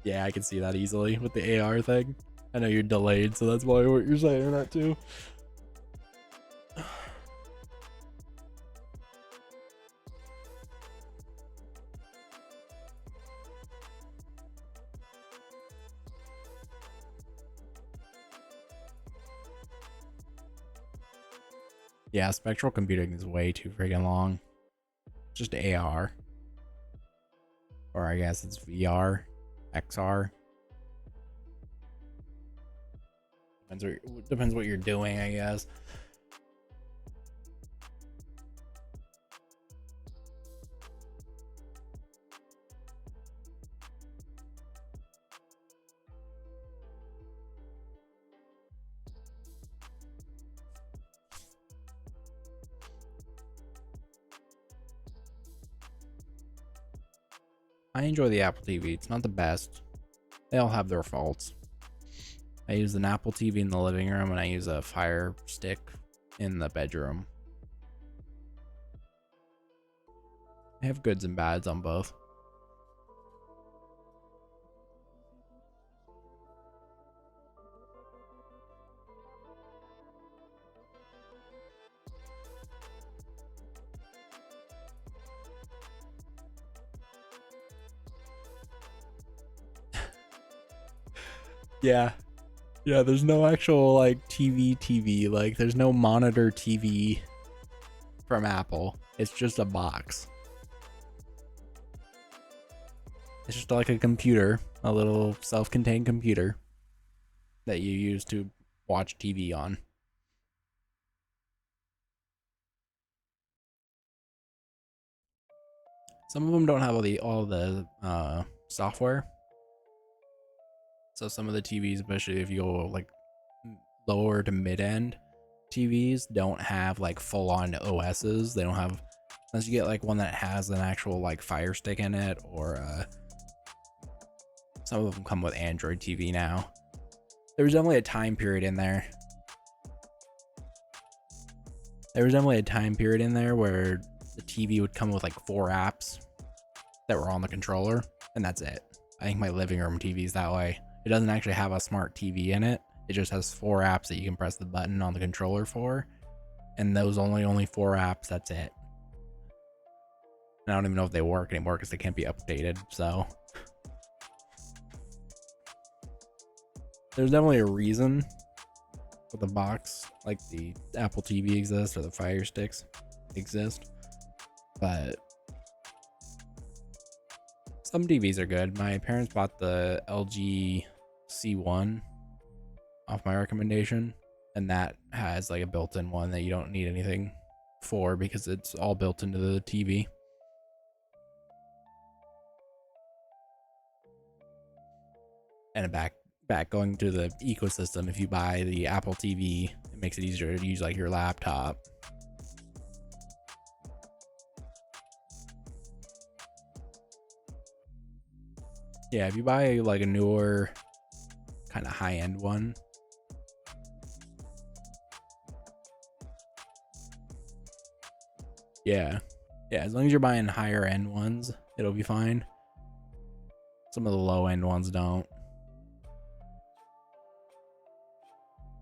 S1: Yeah, I can see that easily with the AR thing. I know you're delayed, so that's why what you're saying that too. Yeah, spectral computing is way too freaking long. Just AR. Or I guess it's VR, XR. Depends what you're doing, I guess. I enjoy the Apple TV. It's not the best. They all have their faults. I use an Apple TV in the living room and I use a Fire Stick in the bedroom. I have goods and bads on both. Yeah. Yeah, there's no actual like TV. Like there's no monitor TV from Apple. It's just a box. It's just like a computer, a little self-contained computer that you use to watch TV on. Some of them don't have all the software. So some of the TVs, especially if you go like lower to mid-end TVs, don't have like full-on OSs. They don't have, unless you get like one that has an actual like Fire Stick in it, or some of them come with Android TV now. There was definitely a time period in there. There was definitely a time period in there where the TV would come with like 4 apps that were on the controller, and that's it. I think my living room TV is that way. It doesn't actually have a smart TV in it. It just has 4 apps that you can press the button on the controller for, and those only 4 apps. That's it. And I don't even know if they work anymore because they can't be updated. So there's definitely a reason for the box, like the Apple TV exists or the Fire Sticks exist, but some TVs are good. My parents bought the LG C1 off my recommendation, and that has like a built-in one that you don't need anything for because it's all built into the TV. And back going to the ecosystem, if you buy the Apple TV, it makes it easier to use like your laptop. Yeah, if you buy like a newer kind of high-end one, yeah, as long as you're buying higher end ones, it'll be fine. Some of the low end ones don't.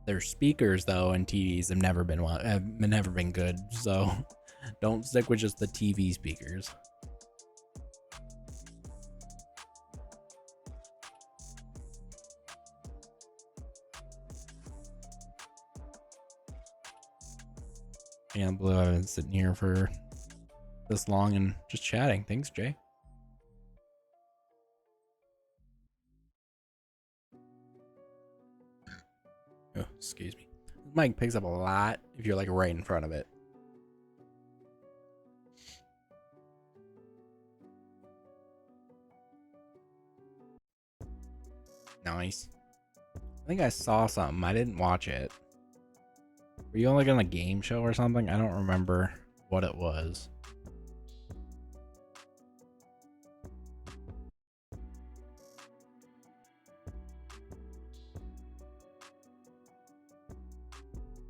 S1: Their speakers though and TVs have never been good, so don't stick with just the TV speakers. And Blue, I've been sitting here for this long and just chatting. Thanks, Jay. Oh, excuse me. This mic picks up a lot if you're like right in front of it. Nice. I think I saw something. I didn't watch it. Were you like on a game show or something? I don't remember what it was.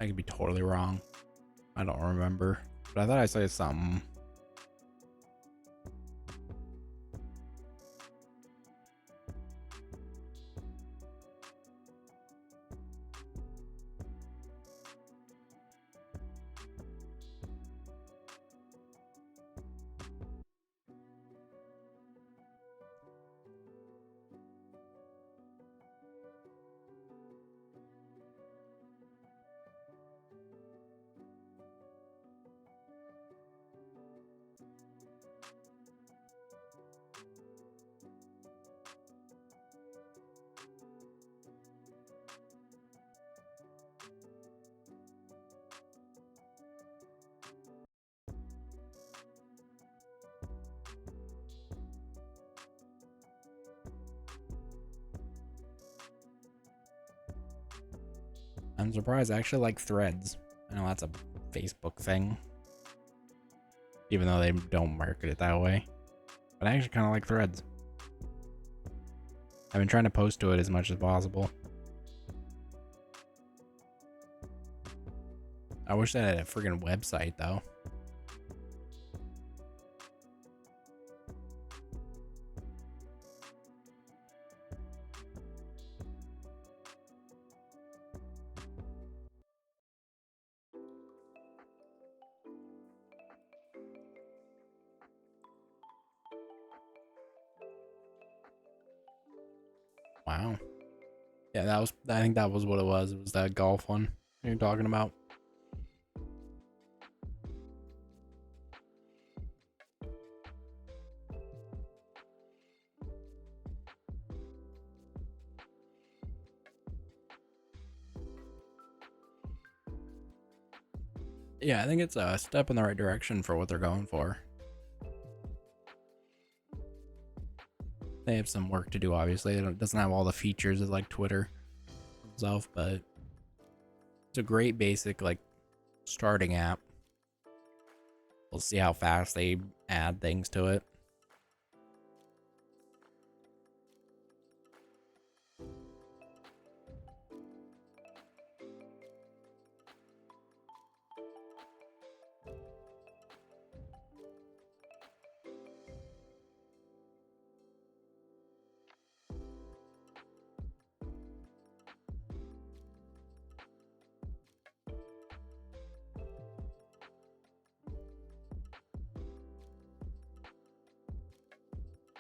S1: I could be totally wrong. I don't remember. But I thought I saw something. I'm surprised. I actually like Threads. I know that's a Facebook thing, even though they don't market it that way. But I actually kind of like Threads. I've been trying to post to it as much as possible. I wish they had a friggin' website though. Wow. Yeah, I think that was what it was. It was that golf one you're talking about. Yeah, I think it's a step in the right direction for what they're going for. They have some work to do, obviously. It doesn't have all the features of like Twitter itself, but it's a great basic like starting app. We'll see how fast they add things to it.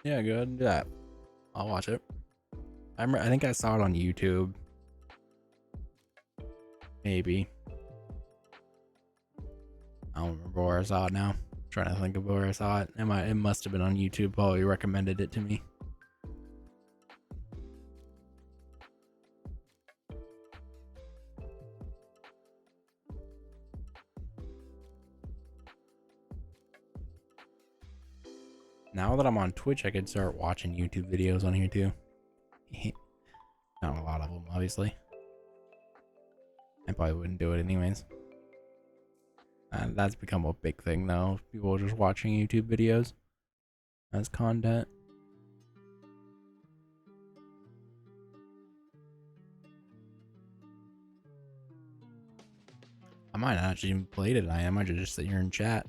S1: Yeah, go ahead and do that. I'll watch it. I think I saw it on YouTube. Maybe. I don't remember where I saw it now. I'm trying to think of where I saw it. It must have been on YouTube. Probably recommended it to me. Now that I'm on Twitch, I could start watching YouTube videos on here too. Not a lot of them, obviously. I probably wouldn't do it anyways. That's become a big thing though. People just watching YouTube videos as content. I might not actually even play tonight. I might just sit here and chat.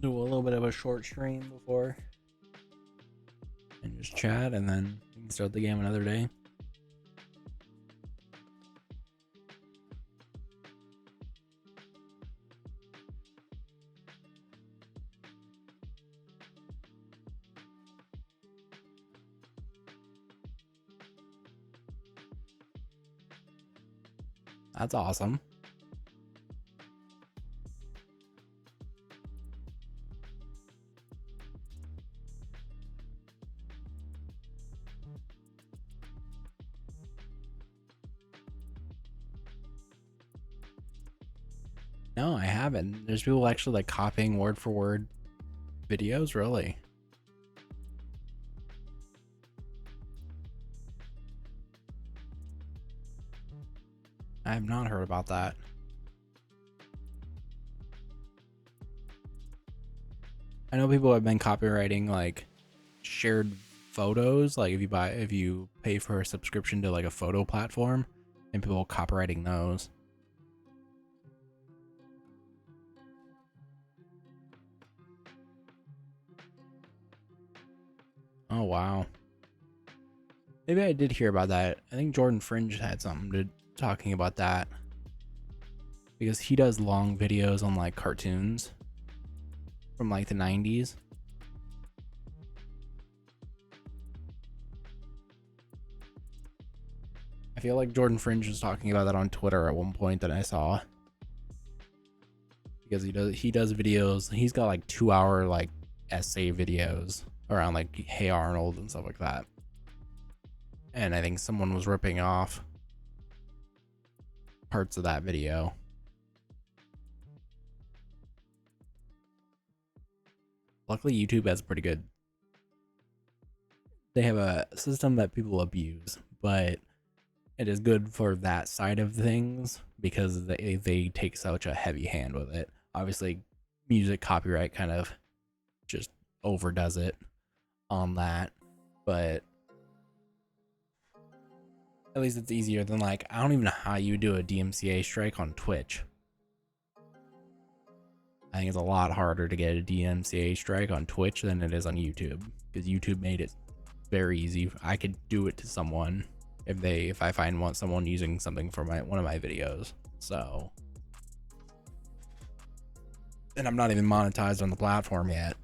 S1: Do a little bit of a short stream before, and just chat, and then we can start the game another day. That's awesome. No, I haven't. There's people actually like copying word for word videos, really. I have not heard about that. I know people have been copywriting like shared photos, like if you pay for a subscription to like a photo platform, and people copywriting those. Oh wow. Maybe I did hear about that. I think Jordan Fringe had something to talking about that, because he does long videos on like cartoons from like the 90s. I feel like Jordan Fringe was talking about that on Twitter at one point that I saw, because he does videos. He's got like 2-hour like essay videos around like Hey Arnold and stuff like that. And I think someone was ripping off parts of that video. Luckily, YouTube has pretty good. They have a system that people abuse, but it is good for that side of things because they take such a heavy hand with it. Obviously, music copyright kind of just overdoes it on that, but at least it's easier than like, I don't even know how you do a DMCA strike on Twitch. I think it's a lot harder to get a DMCA strike on Twitch than it is on YouTube, because YouTube made it very easy. I could do it to someone if I find someone using something for one of my videos. So, and I'm not even monetized on the platform yet.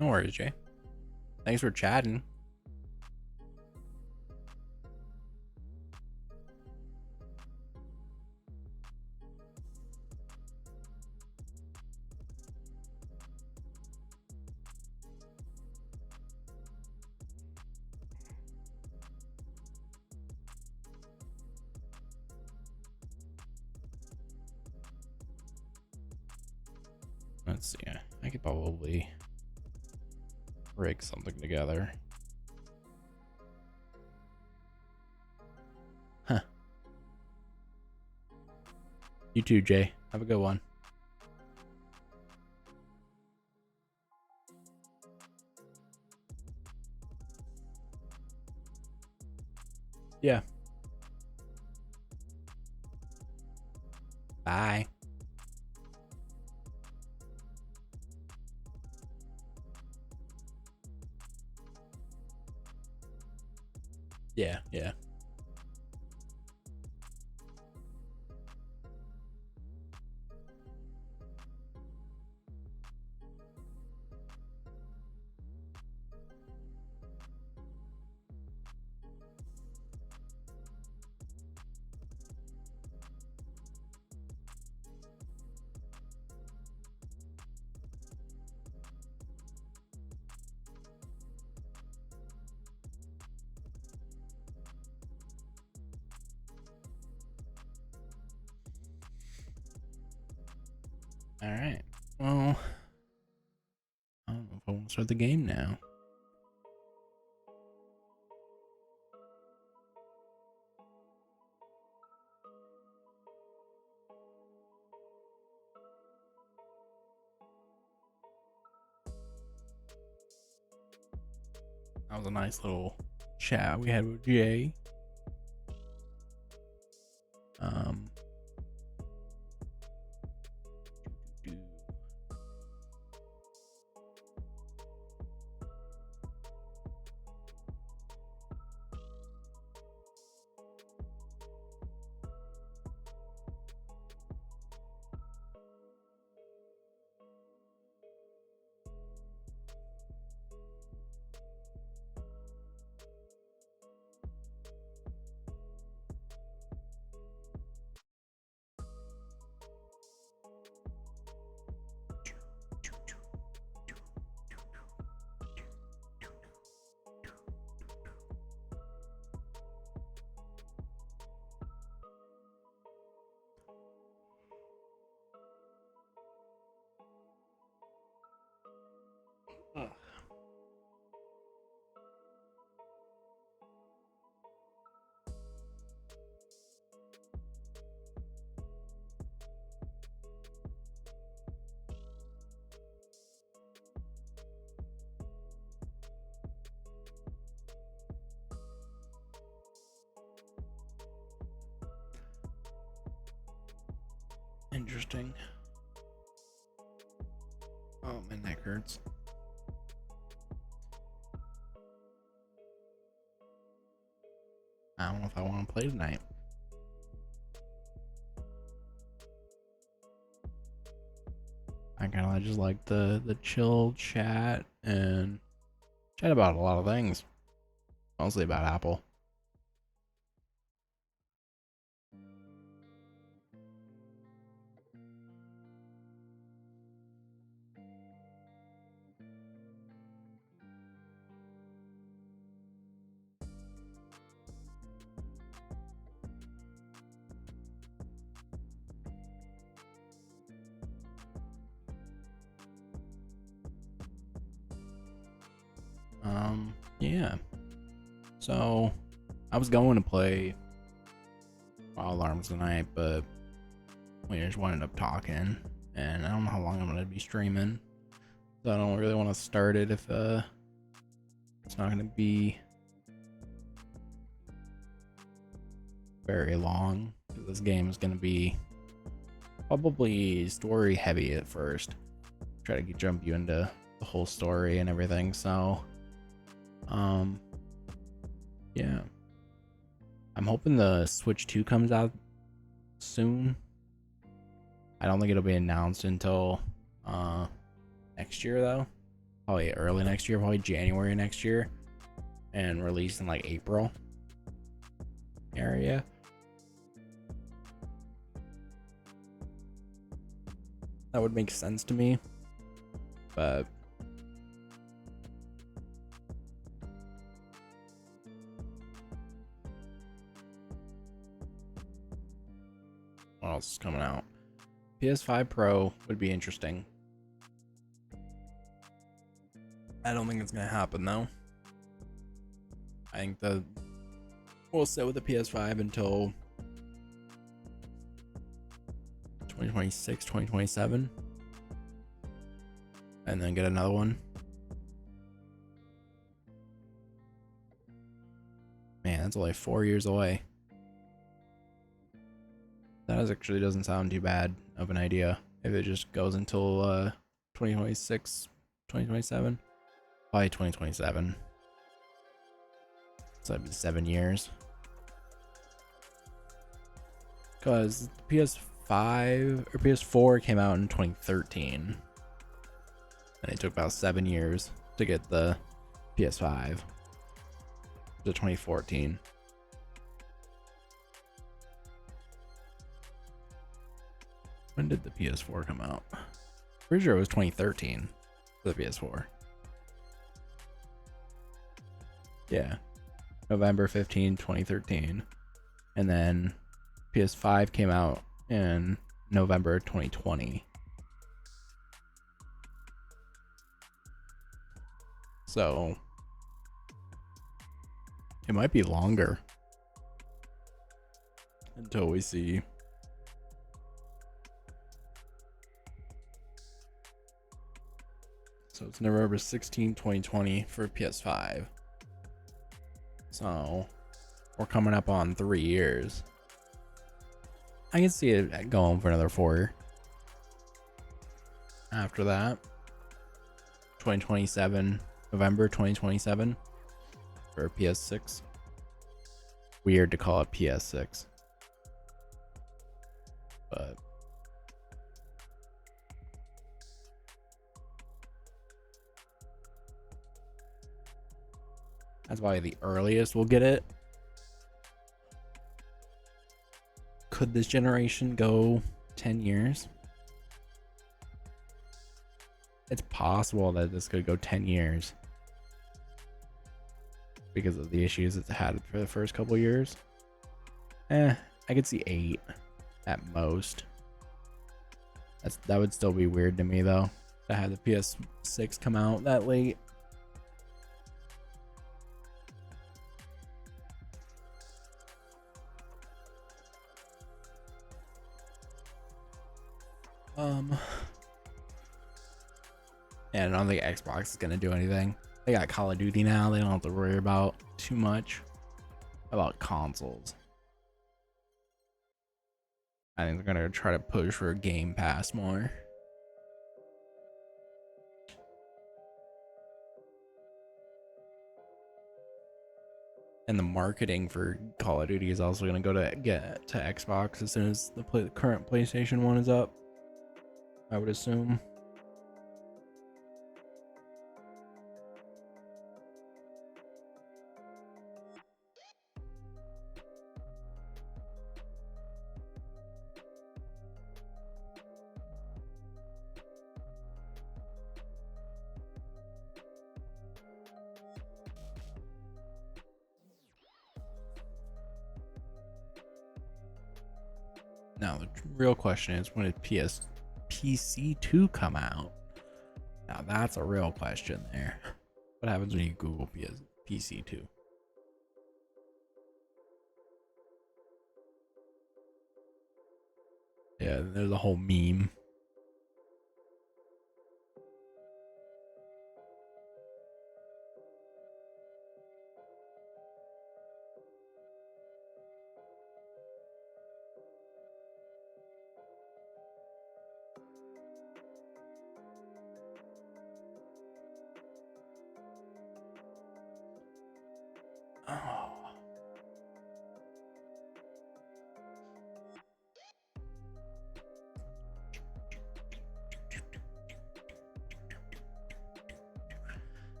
S1: No worries, Jay. Thanks for chatting. Let's see. I could probably rig something together. Huh. You too, Jay. Have a good one. Yeah. Bye. Yeah, yeah. Alright. Well, I don't know if I want to start the game now. That was a nice little chat we had with Jay. Ugh. Interesting. Oh, my neck hurts. I don't know if I want to play tonight. I kind of just like the chill chat and chat about a lot of things, mostly about Apple. Yeah. So I was going to play Wild Arms tonight, but we just wound up talking, and I don't know how long I'm gonna be streaming, so I don't really want to start it if it's not gonna be very long. This game is gonna be probably story heavy at first. Try to jump you into the whole story and everything. So, yeah, I'm hoping the Switch 2 comes out soon. I don't think it'll be announced until next year though. Probably early next year, probably January next year, and released in like April area. That would make sense to me, but what else is coming out? PS5 Pro would be interesting. I don't think it's gonna happen though. I think we'll sit with the PS5 until 2026, 2027, and then get another one. Man, that's only 4 years away. That actually doesn't sound too bad of an idea if it just goes until 2026, 2027. Probably 2027. So that'd be 7 years. Because PS5 or PS4 came out in 2013. And it took about 7 years to get the PS5 to 2014. When did the PS4 come out? Pretty sure it was 2013 for the PS4. Yeah. November 15, 2013. And then PS5 came out in November 2020. So it might be longer until we see. So it's November 16, 2020 for PS5. So we're coming up on 3 years. I can see it going for another 4 after that. 2027, November 2027 for PS6. Weird to call it PS6, but that's probably the earliest we'll get it. Could this generation go 10 years? It's possible that this could go 10 years because of the issues it's had for the first couple years. I could see 8 at most. That would still be weird to me though, to have the PS6 come out that late. And I don't think Xbox is gonna do anything. They got Call of Duty now. They don't have to worry about too much about consoles. I think they're gonna try to push for Game Pass more. And the marketing for Call of Duty is also gonna go to get to Xbox as soon as the current PlayStation 1 is up, I would assume. Now the real question is, when did PC2 come out? Now that's a real question there. What happens when you Google PC2? Yeah, there's a whole meme. Oh.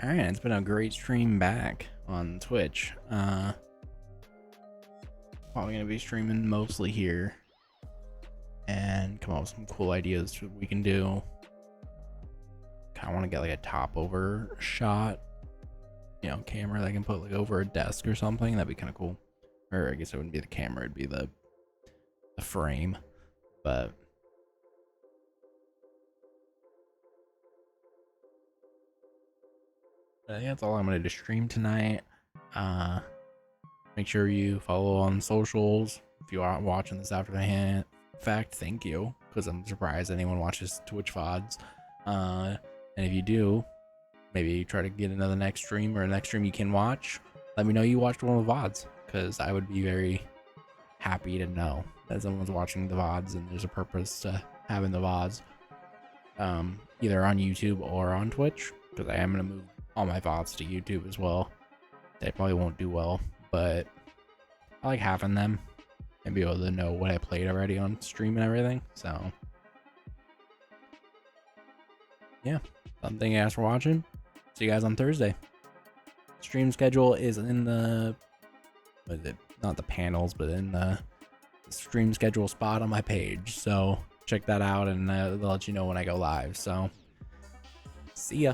S1: All right, it's been a great stream back on Twitch. Probably gonna be streaming mostly here and come up with some cool ideas we can do. Kind of want to get like a top over shot, you know, camera that I can put like over a desk or something. That'd be kind of cool. Or I guess it wouldn't be the camera, it'd be the frame. But I think that's all I'm gonna do stream tonight. Make sure you follow on socials if you are watching this after the fact. Thank you, because I'm surprised anyone watches Twitch VODs. And if you do, maybe try to get another next stream or a next stream you can watch. Let me know you watched one of the VODs, because I would be very happy to know that someone's watching the VODs and there's a purpose to having the VODs, either on YouTube or on Twitch, because I am going to move all my VODs to YouTube as well. They probably won't do well, but I like having them and be able to know what I played already on stream and everything. So yeah, thank you guys for watching. See you guys on Thursday. Stream schedule is in the, what is it? Not the panels, but in the stream schedule spot on my page. So check that out, and they'll let you know when I go live. So see ya.